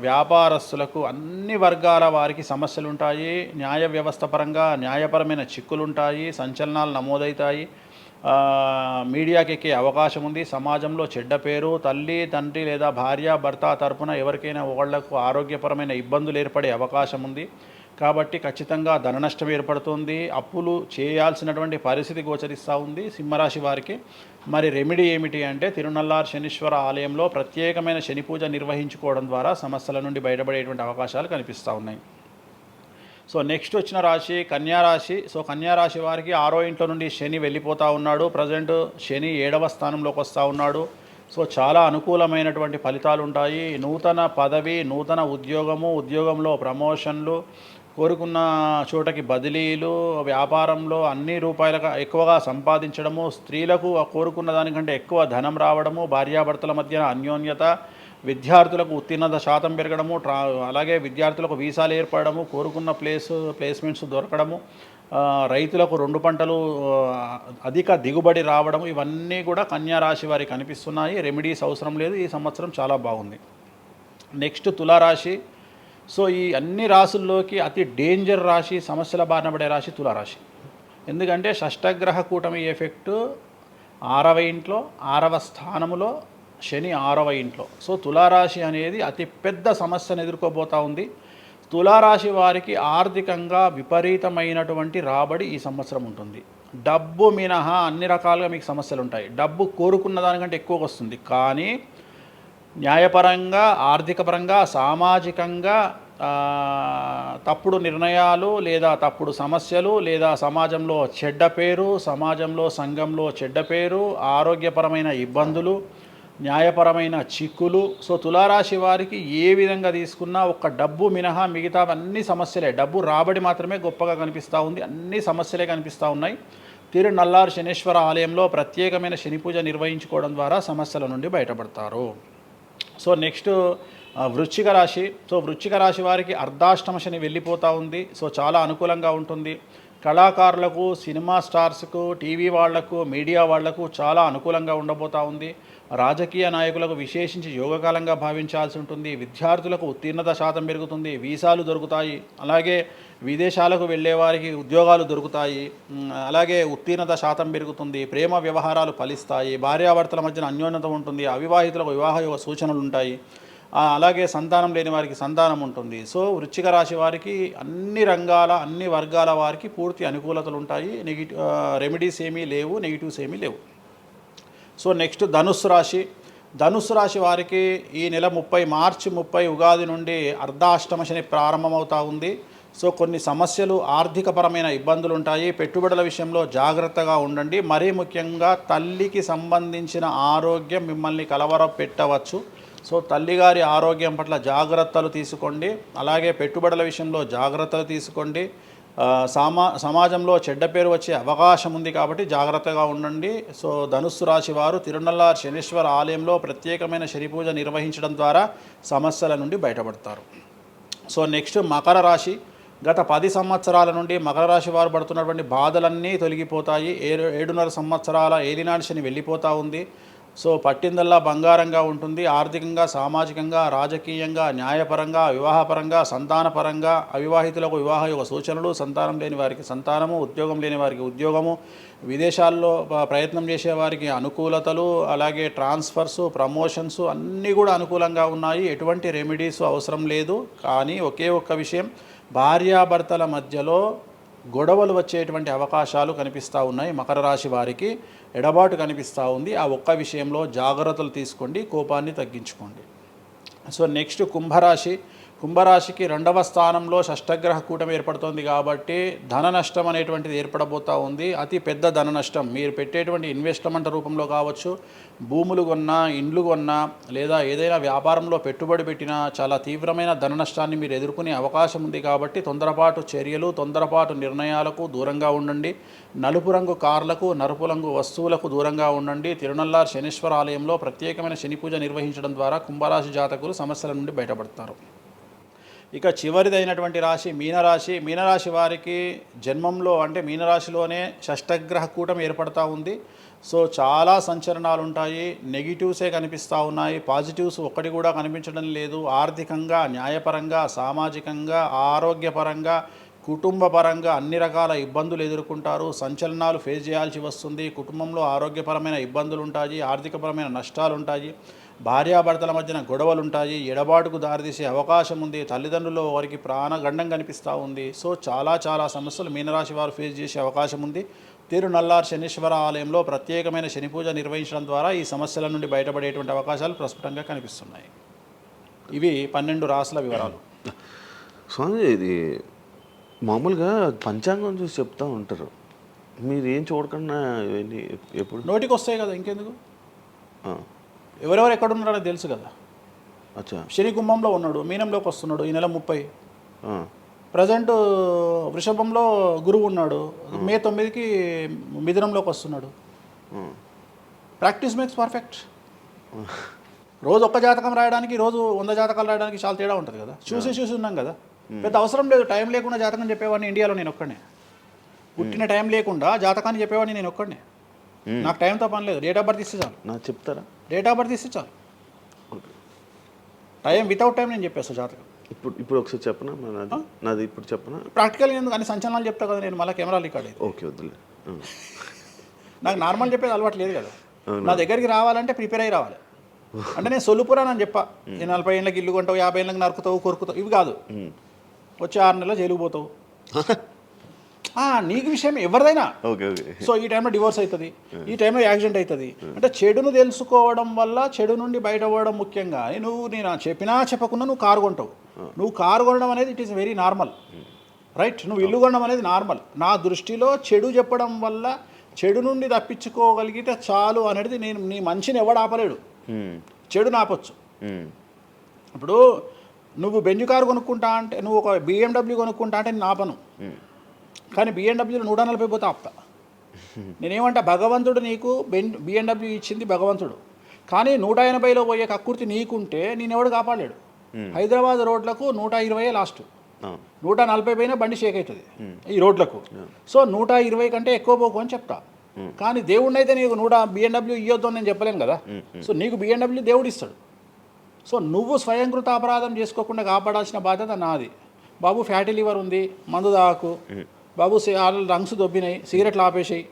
వ్యాపారస్తులకు, అన్ని వర్గాల వారికి సమస్యలు ఉంటాయి. న్యాయ వ్యవస్థ పరంగా న్యాయపరమైన చిక్కులుంటాయి, సంచలనాలు నమోదవుతాయి, మీడియాకి ఎక్కే అవకాశం ఉంది. సమాజంలో చెడ్డ పేరు, తల్లి తండ్రి లేదా భార్య భర్త తరపున ఎవరికైనా ఒకళ్లకు ఆరోగ్యపరమైన ఇబ్బందులు ఏర్పడే అవకాశం ఉంది. కాబట్టి ఖచ్చితంగా ధన నష్టం ఏర్పడుతుంది. అప్పులు చేయాల్సినటువంటి పరిస్థితి గోచరిస్తూ ఉంది సింహరాశి వారికి. మరి రెమెడీ ఏమిటి అంటే తిరునల్లార్ శనీశ్వర ఆలయంలో ప్రత్యేకమైన శని పూజ నిర్వహించుకోవడం ద్వారా సమస్యల నుండి బయటపడేటువంటి అవకాశాలు కనిపిస్తూ ఉన్నాయి. సో నెక్స్ట్ వచ్చిన రాశి కన్యారాశి. సో కన్యారాశి వారికి 6వ ఇంట్లో నుండి శని వెళ్ళిపోతూ ఉన్నాడు. ప్రజెంట్ శని 7వ స్థానంలోకి వస్తూ ఉన్నాడు. సో చాలా అనుకూలమైనటువంటి ఫలితాలు ఉంటాయి. నూతన పదవి, నూతన ఉద్యోగంలో ప్రమోషన్లు, కోరుకున్న చోటకి బదిలీలు, వ్యాపారంలో అన్ని రూపాయలకు ఎక్కువగా సంపాదించడము, స్త్రీలకు కోరుకున్న దానికంటే ఎక్కువ ధనం రావడము, భార్యాభర్తల మధ్య అన్యోన్యత, విద్యార్థులకు ఉత్తీర్ణత శాతం పెరగడము, అలాగే విద్యార్థులకు వీసాలు ఏర్పడము, కోరుకున్న ప్లేస్మెంట్స్ దొరకడము, రైతులకు 2 పంటలు అధిక దిగుబడి రావడము, ఇవన్నీ కూడా కన్యా రాశి వారికి కనిపిస్తున్నాయి. రెమెడీస్ అవసరం లేదు. ఈ సంవత్సరం చాలా బాగుంది. నెక్స్ట్ తులారాశి. సో ఈ అన్ని రాశుల్లోకి అతి డేంజర్ రాశి, సమస్యల బారిన పడే రాశి తులారాశి. ఎందుకంటే షష్టగ్రహ కూటమి ఎఫెక్టు 6వ ఇంట్లో, 6వ స్థానములో శని 6వ ఇంట్లో. సో తులారాశి అనేది అతి పెద్ద సమస్యను ఎదుర్కోబోతూ ఉంది. తులారాశి వారికి ఆర్థికంగా విపరీతమైనటువంటి రాబడి ఈ సంవత్సరం ఉంటుంది. డబ్బు మినహా అన్ని రకాలుగా మీకు సమస్యలు ఉంటాయి. డబ్బు కోరుకున్న దానికంటే ఎక్కువగా వస్తుంది. కానీ న్యాయపరంగా, ఆర్థికపరంగా, సామాజికంగా తప్పుడు నిర్ణయాలు లేదా తప్పుడు సమస్యలు లేదా సమాజంలో చెడ్డ పేరు, సమాజంలో సంఘంలో చెడ్డ పేరు, ఆరోగ్యపరమైన ఇబ్బందులు, న్యాయపరమైన చిక్కులు. సో తులారాశి వారికి ఏ విధంగా తీసుకున్నా ఒక్క డబ్బు మినహా మిగతా అన్ని సమస్యలే. డబ్బు రాబడి మాత్రమే గొప్పగా కనిపిస్తూ ఉంది. అన్ని సమస్యలే కనిపిస్తూ ఉన్నాయి. తిరునల్లార్ శనీశ్వర ఆలయంలో ప్రత్యేకమైన శని పూజ నిర్వహించుకోవడం ద్వారా సమస్యల నుండి బయటపడతారు. సో నెక్స్ట్ వృశ్చిక రాశి. సో వృశ్చిక రాశి వారికి అర్ధాష్టమ శని వెళ్ళిపోతూ ఉంది. సో చాలా అనుకూలంగా ఉంటుంది. కళాకారులకు, సినిమా స్టార్స్కు, టీవీ వాళ్లకు, మీడియా వాళ్లకు చాలా అనుకూలంగా ఉండబోతూ ఉంది. రాజకీయ నాయకులకు విశేషించి యోగకాలంగా భావించాల్సి ఉంటుంది. విద్యార్థులకు ఉత్తీర్ణత శాతం పెరుగుతుంది. వీసాలు దొరుకుతాయి. అలాగే విదేశాలకు వెళ్ళే వారికి ఉద్యోగాలు దొరుకుతాయి. అలాగే ఉత్తీర్ణత శాతం పెరుగుతుంది. ప్రేమ వ్యవహారాలు ఫలిస్తాయి. భార్యాభర్తల మధ్యన అన్యోన్యత ఉంటుంది. అవివాహితులకు వివాహ సూచనలు ఉంటాయి. అలాగే సంతానం లేని వారికి సంతానం ఉంటుంది. సో వృశ్చిక రాశి వారికి అన్ని రంగాల, అన్ని వర్గాల వారికి పూర్తి అనుకూలతలు ఉంటాయి. రెమెడీస్ ఏమీ లేవు, నెగిటివ్స్ ఏమీ లేవు. సో నెక్స్ట్ ధనుస్సు రాశి. ధనుస్సు రాశి వారికి ఈ నెల మార్చి 30 ఉగాది నుండి అర్ధాష్టమ శని ప్రారంభమవుతూ ఉంది. సో కొన్ని సమస్యలు, ఆర్థికపరమైన ఇబ్బందులు ఉంటాయి. పెట్టుబడుల విషయంలో జాగ్రత్తగా ఉండండి. మరీ ముఖ్యంగా తల్లికి సంబంధించిన ఆరోగ్యం మిమ్మల్ని కలవరపెట్టవచ్చు. సో తల్లిగారి ఆరోగ్యం పట్ల జాగ్రత్తలు తీసుకోండి. అలాగే పెట్టుబడుల విషయంలో జాగ్రత్తలు తీసుకోండి. సమాజంలో చెడ్డ పేరు వచ్చే అవకాశం ఉంది కాబట్టి జాగ్రత్తగా ఉండండి. సో ధనుస్సు రాశి వారు తిరునల్లార్ శనీశ్వర ఆలయంలో ప్రత్యేకమైన శని పూజ నిర్వహించడం ద్వారా సమస్యల నుండి బయటపడతారు. సో నెక్స్ట్ మకర రాశి. గత 10 సంవత్సరాల నుండి మకర రాశి వారు పడుతున్నటువంటి బాధలన్నీ తొలగిపోతాయి. 7.5 సంవత్సరాల ఏలినాటి శని వెళ్ళిపోతూ ఉంది. సో పట్టిందల్లా బంగారంగా ఉంటుంది. ఆర్థికంగా, సామాజికంగా, రాజకీయంగా, న్యాయపరంగా, వివాహపరంగా, సంతానపరంగా, అవివాహితులకు వివాహ యొక్క సూచనలు, సంతానం లేని వారికి సంతానము, ఉద్యోగం లేని వారికి ఉద్యోగము, విదేశాల్లో ప్రయత్నం చేసే వారికి అనుకూలతలు, అలాగే ట్రాన్స్ఫర్స్, ప్రమోషన్స్ అన్నీ కూడా అనుకూలంగా ఉన్నాయి. ఎటువంటి రెమెడీస్ అవసరం లేదు. కానీ ఒకే ఒక్క విషయం, భార్యాభర్తల మధ్యలో గొడవలు వచ్చేటువంటి అవకాశాలు కనిపిస్తూ ఉన్నాయి. మకర రాశి వారికి ఎడబాటు కనిపిస్తూ ఉంది. ఆ ఒక్క విషయంలో జాగ్రత్తలు తీసుకోండి, కోపాన్ని తగ్గించుకోండి. సో నెక్స్ట్ కుంభరాశి. కుంభరాశికి 2వ స్థానంలో షష్టగ్రహ కూటమి ఏర్పడుతోంది కాబట్టి ధన నష్టం అనేటువంటిది ఏర్పడబోతూ ఉంది. అతి పెద్ద ధన నష్టం మీరు పెట్టేటువంటి ఇన్వెస్ట్మెంట్ రూపంలో కావచ్చు, భూములు కొన్నా, ఇండ్లు కొన్నా, లేదా ఏదైనా వ్యాపారంలో పెట్టుబడి పెట్టినా చాలా తీవ్రమైన ధన నష్టాన్ని మీరు ఎదుర్కొనే అవకాశం ఉంది. కాబట్టి తొందరపాటు చర్యలు, తొందరపాటు నిర్ణయాలకు దూరంగా ఉండండి. నలుపు రంగు కార్లకు, నలుపు రంగు వస్తువులకు దూరంగా ఉండండి. తిరునల్లార్ శనీశ్వర ఆలయంలో ప్రత్యేకమైన శని పూజ నిర్వహించడం ద్వారా కుంభరాశి జాతకులు సమస్యల నుండి బయటపడతారు. ఇక చివరిదైనటువంటి రాశి మీనరాశి. మీనరాశి వారికి జన్మంలో అంటే మీనరాశిలోనే షష్టగ్రహ కూటమి ఏర్పడతా ఉంది. సో చాలా సంచలనాలు ఉంటాయి. నెగిటివ్సే కనిపిస్తూ ఉన్నాయి, పాజిటివ్స్ ఒక్కటి కూడా కనిపించడం లేదు. ఆర్థికంగా, న్యాయపరంగా, సామాజికంగా, ఆరోగ్యపరంగా, కుటుంబపరంగా అన్ని రకాల ఇబ్బందులు ఎదుర్కొంటారు. సంచలనాలు ఫేస్ చేయాల్సి వస్తుంది. కుటుంబంలో ఆరోగ్యపరమైన ఇబ్బందులు ఉంటాయి, ఆర్థికపరమైన నష్టాలు ఉంటాయి, భార్యాభర్తల మధ్యన గొడవలు ఉంటాయి, ఎడబాటుకు దారితీసే అవకాశం ఉంది. తల్లిదండ్రుల్లో వారికి ప్రాణగండం కనిపిస్తూ ఉంది. సో చాలా సమస్యలు మీనరాశి వారు ఫేస్ చేసే అవకాశం ఉంది. తిరునల్లార్ శనీశ్వర ఆలయంలో ప్రత్యేకమైన శని పూజ నిర్వహించడం ద్వారా ఈ సమస్యల నుండి బయటపడేటువంటి అవకాశాలు ప్రస్ఫుటంగా కనిపిస్తున్నాయి. ఇవి 12 రాశుల వివరాలు. స్వామి, ఇది మామూలుగా పంచాంగం చూసి చెప్తూ ఉంటారు, మీరు ఏం చూడకుండా ఇవన్నీ ఎప్పుడు నోటికి వస్తాయి కదా, ఇంకెందుకు? ఎవరెవరు ఎక్కడున్నారో తెలుసు కదా. అచ్చా. శని కుంభంలో ఉన్నాడు, మీనంలోకి వస్తున్నాడు ఈ నెల 30. ప్రజెంట్ వృషభంలో గురువు ఉన్నాడు, మే 9కి మిథునంలోకి వస్తున్నాడు. Practice makes perfect. రోజు ఒక్క జాతకం రాయడానికి, రోజు 100 జాతకాలు రాయడానికి చాలా తేడా ఉంటుంది కదా. చూసి ఉన్నాం కదా, పెద్ద అవసరం లేదు. టైం లేకుండా జాతకం చెప్పేవాడిని ఇండియాలో నేను ఒక్కడే. పుట్టిన టైం లేకుండా జాతకాన్ని చెప్పేవాడిని నేను ఒక్కడే. నాకు టైంతో పని లేదు. డేట్ ఆఫ్ బర్త్ ఇస్తే చాలు. నాకు చెప్తారా? డేట్ ఆఫ్ బర్త్ ఇస్తే చాలు. టైం వితౌట్ టైం నేను చెప్పేస్తాను జాతకం. ఇప్పుడు ఒకసారి చెప్పనా? నాది ఇప్పుడు చెప్పనా? ప్రాక్టికల్గా ఎందుకు అన్ని సంచలనాలు చెప్తా కదా నేను, మళ్ళీ కెమెరా రికార్డ్ అయ్యి. ఓకే, వద్దులే. నాకు నార్మల్ చెప్పేది అలవాటు లేదు కదా. నా దగ్గరికి రావాలంటే ప్రిపేర్ అయ్యి రావాలి. అంటే నేను సొల్లుపురానని చెప్పా, 40 ఏళ్ళకి ఇల్లు కొంటావు, 50 ఏళ్ళకి నరుకుతావు, కొరుకుతావు, ఇవి కాదు. వచ్చే 6 నెలలు జైలుకు పోతావు. నీకు విషయం ఎవరిదైనా. సో ఈ టైంలో డివోర్స్ అవుతుంది, ఈ టైంలో యాక్సిడెంట్ అవుతుంది. అంటే చెడును తెలుసుకోవడం వల్ల చెడు నుండి బయటపడడం ముఖ్యంగా. నేను చెప్పినా చెప్పకుండా నువ్వు కారు కొంటావు. నువ్వు కారు కొనడం అనేది it is very normal, right? నువ్వు ఇల్లు కొనడం అనేది నార్మల్. నా దృష్టిలో చెడు చెప్పడం వల్ల చెడు నుండి తప్పించుకోగలిగితే చాలు అనేది. నీ మంచిని ఎవడు ఆపలేడు, చెడు నాపొచ్చు. ఇప్పుడు నువ్వు బెంజ్ కారు కొనుక్కుంటా అంటే, నువ్వు ఒక BMW కొనుక్కుంటా అంటే నేను ఆపను. కానీ BMWలో 140 పోతే ఆపుతా. నేనేమంటా, భగవంతుడు నీకు BMW ఇచ్చింది భగవంతుడు, కానీ 180లో పోయే కక్కుర్తి నీకుంటే నేనెవడు కాపాడలేడు. హైదరాబాద్ రోడ్లకు 120 లాస్ట్, 140 పైన బండి షేక్ అవుతుంది ఈ రోడ్లకు. సో 120 కంటే ఎక్కువ పోకు అని చెప్తా. కానీ దేవుడిని అయితే నీకు BMW ఇవ్వద్దు అని నేను చెప్పలేను కదా. సో నీకు BMW దేవుడు ఇస్తాడు. సో నువ్వు స్వయంకృత అపరాధం చేసుకోకుండా కాపాడాల్సిన బాధ్యత నాది. బాబు ఫ్యాటీ లివర్ ఉంది, మందు దాకు. బాబు లంగ్స్ దొబ్బినాయి, సిగరెట్లు ఆపేసాయి.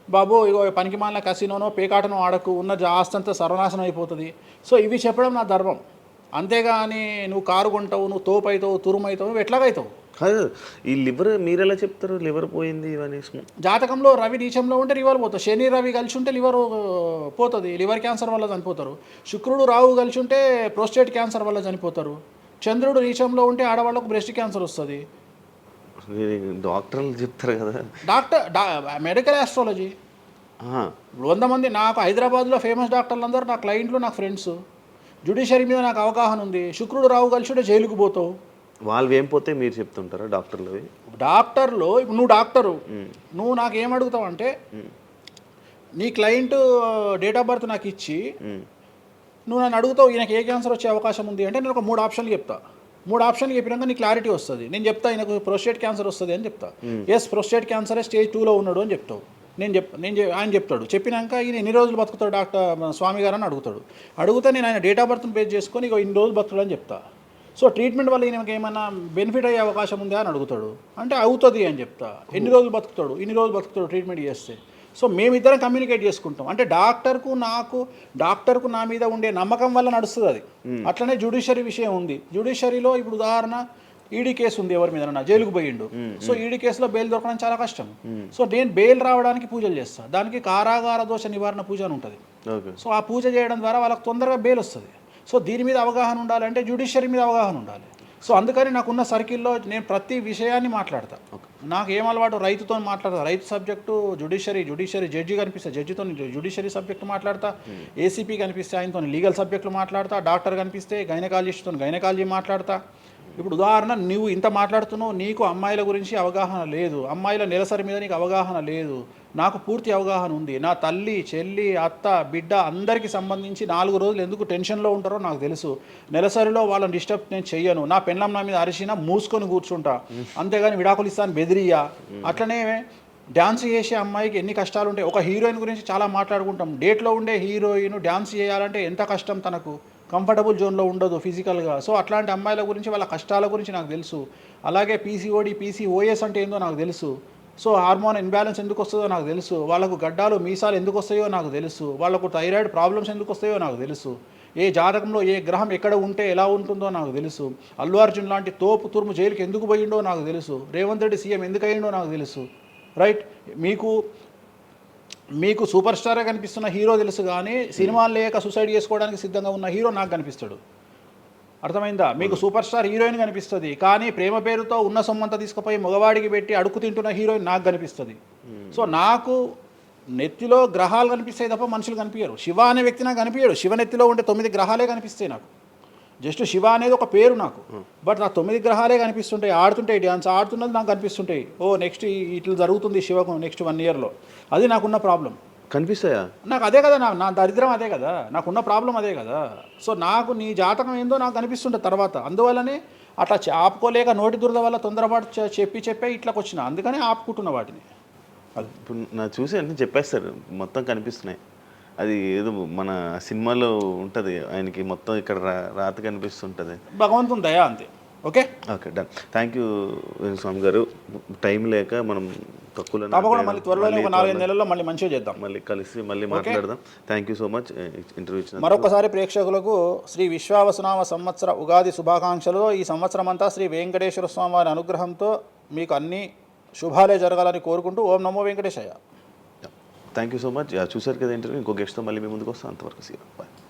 బాబు ఇగో పనికి మాలిన కసినోనో పేకాటనో ఆడకు, ఉన్న ఆస్తంతా సర్వనాశనం అయిపోతుంది. సో ఇవి చెప్పడం నా ధర్మం. అంతేగాని నువ్వు కారు కొంటావు, నువ్వు తోపు అవుతావు, తురుము అవుతావు, నువ్వు ఎట్లాగైతావు? కాదు, ఈ లివర్ మీరు ఎలా చెప్తారు లివర్ పోయింది ఇవన్నీ? జాతకంలో రవి నీచంలో ఉంటే లివర్ పోతుంది. శని రవి కలిసి ఉంటే లివర్ పోతుంది, లివర్ క్యాన్సర్ వల్ల చనిపోతారు. శుక్రుడు రాహు కలిసి ఉంటే ప్రోస్టేట్ క్యాన్సర్ వల్ల చనిపోతారు. చంద్రుడు నీచంలో ఉంటే ఆడవాళ్ళకు బ్రెస్ట్ క్యాన్సర్ వస్తుంది. డాక్టర్లు చెప్తారు కదా. మెడికల్ ఆస్ట్రాలజీ 100 మంది నాకు హైదరాబాద్లో ఫేమస్ డాక్టర్లు అందరూ నా క్లయింట్లు, నా ఫ్రెండ్స్. జ్యుడిషియరీ మీద నాకు అవగాహన ఉంది. శుక్రుడు రాహు కలిసి ఉంటే జైలుకు పోతావు. వాళ్ళు ఏం పోతే మీరు చెప్తుంటారా డాక్టర్లు? ఇప్పుడు నువ్వు డాక్టరు, నువ్వు నాకు ఏం అడుగుతావు అంటే, నీ క్లయింట్ డేట్ ఆఫ్ బర్త్ నాకు ఇచ్చి నువ్వు నన్ను అడుగుతావు ఈయనకి ఏ క్యాన్సర్ వచ్చే అవకాశం ఉంది అంటే నేను ఒక 3 ఆప్షన్లు చెప్తా. 3 ఆప్షన్లు చెప్పినాక నీ క్లారిటీ వస్తుంది. నేను చెప్తా ఆయనకు ప్రోస్టేట్ క్యాన్సర్ వస్తుంది అని చెప్తా. ఎస్ ప్రోస్టేట్ క్యాన్సరే స్టేజ్ 2లో ఉన్నాడు అని చెప్తావు. ఆయన చెప్తాడు. చెప్పినాక ఈయన ఎన్ని రోజులు బతుకుతాడు డాక్టర్ స్వామి గారు అని అడిగితే నేను ఆయన డేట్ ఆఫ్ బర్త్ని బేస్ చేసుకొని ఇక ఇన్ని రోజులు బతుకుతాడు అని చెప్తా. సో ట్రీట్మెంట్ వల్ల ఈయనకి ఏమైనా బెనిఫిట్ అయ్యే అవకాశం ఉందా అని అడుగుతాడు. అంటే అవుతుంది అని చెప్తా. ఎన్ని రోజులు బతుకుతాడు, ఇన్ని రోజులు బతుకుతాడు ట్రీట్మెంట్ చేస్తే. సో మేమిద్దరం కమ్యూనికేట్ చేసుకుంటాం. అంటే డాక్టర్కు నా మీద ఉండే నమ్మకం వల్ల నడుస్తుంది అది. అట్లనే జ్యుడిషియరీ విషయం ఉంది. జ్యుడిషియరీలో ఇప్పుడు ఉదాహరణ ఈడీ కేసు ఉంది, ఎవరి మీద జైలుకు పోయిండు. సో ఈడీ కేసులో బెయిల్ దొరకడం చాలా కష్టం. సో నేను బెయిల్ రావడానికి పూజలు చేస్తాను. దానికి కారాగార దోష నివారణ పూజ అని ఉంటుంది. సో ఆ పూజ చేయడం ద్వారా వాళ్ళకి తొందరగా బెయిల్ వస్తుంది. సో దీని మీద అవగాహన ఉండాలంటే జ్యుడిషియరీ మీద అవగాహన ఉండాలి. సో అందుకని నాకున్న సర్కిల్లో నేను ప్రతి విషయాన్ని మాట్లాడతా. నాకు ఏం అలవాటు, రైతుతో మాట్లాడతా. రైతు సబ్జెక్టు జుడిషియరీ జడ్జి కనిపిస్తే జడ్జితో జుడిషియరీ సబ్జెక్టు మాట్లాడతా. ఏసీపీ కనిపిస్తే ఆయనతో లీగల్ సబ్జెక్టులు మాట్లాడతా. డాక్టర్ కనిపిస్తే గైనకాలజిస్ట్తో గైనకాలజీ మాట్లాడతా. ఇప్పుడు ఉదాహరణ నువ్వు ఇంత మాట్లాడుతున్నావు, నీకు అమ్మాయిల గురించి అవగాహన లేదు, అమ్మాయిల నెలసరి మీద నీకు అవగాహన లేదు. నాకు పూర్తి అవగాహన ఉంది. నా తల్లి, చెల్లి, అత్త, బిడ్డ అందరికీ సంబంధించి 4 రోజులు ఎందుకు టెన్షన్లో ఉంటారో నాకు తెలుసు. నెలసరిలో వాళ్ళని డిస్టర్బ్ నేను చెయ్యను. నా పెళ్ళం నా మీద అరిచినా మూసుకొని కూర్చుంటా, అంతేగాని విడాకులు ఇస్తాను బెదిరియా. అట్లనే డ్యాన్స్ చేసే అమ్మాయికి ఎన్ని కష్టాలు ఉంటాయి. ఒక హీరోయిన్ గురించి చాలా మాట్లాడుకుంటాం. డేట్లో ఉండే హీరోయిన్ డ్యాన్స్ చేయాలంటే ఎంత కష్టం, తనకు కంఫర్టబుల్ జోన్లో ఉండదు ఫిజికల్గా. సో అట్లాంటి అమ్మాయిల గురించి, వాళ్ళ కష్టాల గురించి నాకు తెలుసు. అలాగే పీసీఓడి, పీసీఓఎస్ అంటే ఏందో నాకు తెలుసు. సో హార్మోన్ ఇన్బ్యాలెన్స్ ఎందుకు వస్తుందో నాకు తెలుసు. వాళ్ళకు గడ్డాలు మీసాలు ఎందుకు వస్తాయో నాకు తెలుసు. వాళ్ళకు థైరాయిడ్ ప్రాబ్లమ్స్ ఎందుకు వస్తాయో నాకు తెలుసు. ఏ జాతకంలో ఏ గ్రహం ఎక్కడ ఉంటే ఎలా ఉంటుందో నాకు తెలుసు. అల్లు అర్జున్ లాంటి తోపు తురుము జైలుకి ఎందుకు పోయిండో నాకు తెలుసు. రేవంత్ రెడ్డి సీఎం ఎందుకు అయ్యిండో నాకు తెలుసు. రైట్, మీకు సూపర్ స్టార్గా కనిపిస్తున్న హీరో తెలుసు, కానీ సినిమాలు లేక సూసైడ్ చేసుకోవడానికి సిద్ధంగా ఉన్న హీరో నాకు కనిపిస్తాడు. అర్థమైందా? మీకు సూపర్ స్టార్ హీరోయిన్ కనిపిస్తుంది, కానీ ప్రేమ పేరుతో ఉన్న సొమ్మంతా తీసుకుపోయి మగవాడికి పెట్టి అడుగు తింటున్న హీరోయిన్ నాకు కనిపిస్తుంది. సో నాకు నెత్తిలో గ్రహాలు కనిపిస్తాయి తప్ప మనుషులు కనిపించరు. శివ అనే వ్యక్తి నాకు కనిపించాడు. శివ నెత్తిలో ఉండే 9 గ్రహాలే కనిపిస్తాయి నాకు. జస్ట్ శివ అనేది ఒక పేరు నాకు, బట్ నాకు 9 గ్రహాలే కనిపిస్తుంటాయి. ఆడుతుంటాయి, డ్యాన్స్ ఆడుతున్నది నాకు కనిపిస్తుంటాయి. నెక్స్ట్ ఇట్లా జరుగుతుంది శివకు నెక్స్ట్ 1 ఇయర్లో. అది నాకున్న ప్రాబ్లం. కనిపిస్తాయా? నాకు అదే కదా, నా దరిద్రం అదే కదా, నాకున్న ప్రాబ్లం అదే కదా. సో నాకు నీ జాతకం ఏందో నాకు కనిపిస్తుంటుంది తర్వాత. అందువల్లనే అట్లా ఆపుకోలేక నోటి దురద వల్ల తొందరపాటు చెప్పే ఇట్లా వచ్చిన, అందుకనే ఆపుకుంటున్న వాటిని. అది ఇప్పుడు నా చూసి అంటే చెప్పేస్తారు మొత్తం కనిపిస్తున్నాయి. అది ఏదో మన సినిమాలో ఉంటుంది, ఆయనకి మొత్తం ఇక్కడ రాత కనిపిస్తుంటుంది. భగవంతుని దయ అంతే. Okay done. Thank you Venu Swamy గారు. టైం లేక మనం తక్కువ తప్పకుండా మళ్ళీ త్వరలోనే ఒక 4-5 నెలల్లో మళ్ళీ మంచిగా చేద్దాం, మళ్ళీ కలిసి మళ్ళీ మాట్లాడదాం. Thank you so much interview ఇచ్చిన. మరొకసారి ప్రేక్షకులకు శ్రీ విశ్వావసునామ సంవత్సర ఉగాది శుభాకాంక్షలు. ఈ సంవత్సరం అంతా శ్రీ వెంకటేశ్వర స్వామి వారి అనుగ్రహంతో మీకు అన్ని శుభాలే జరగాలని కోరుకుంటూ ఓం నమో Venkateshayya. Thank you so much. చూసారు కదా ఇంటర్వ్యూ. ఇంకో గెస్ట్తో మళ్ళీ మీ ముందుకు వస్తాం. అంతవరకు సీ. బాయ్.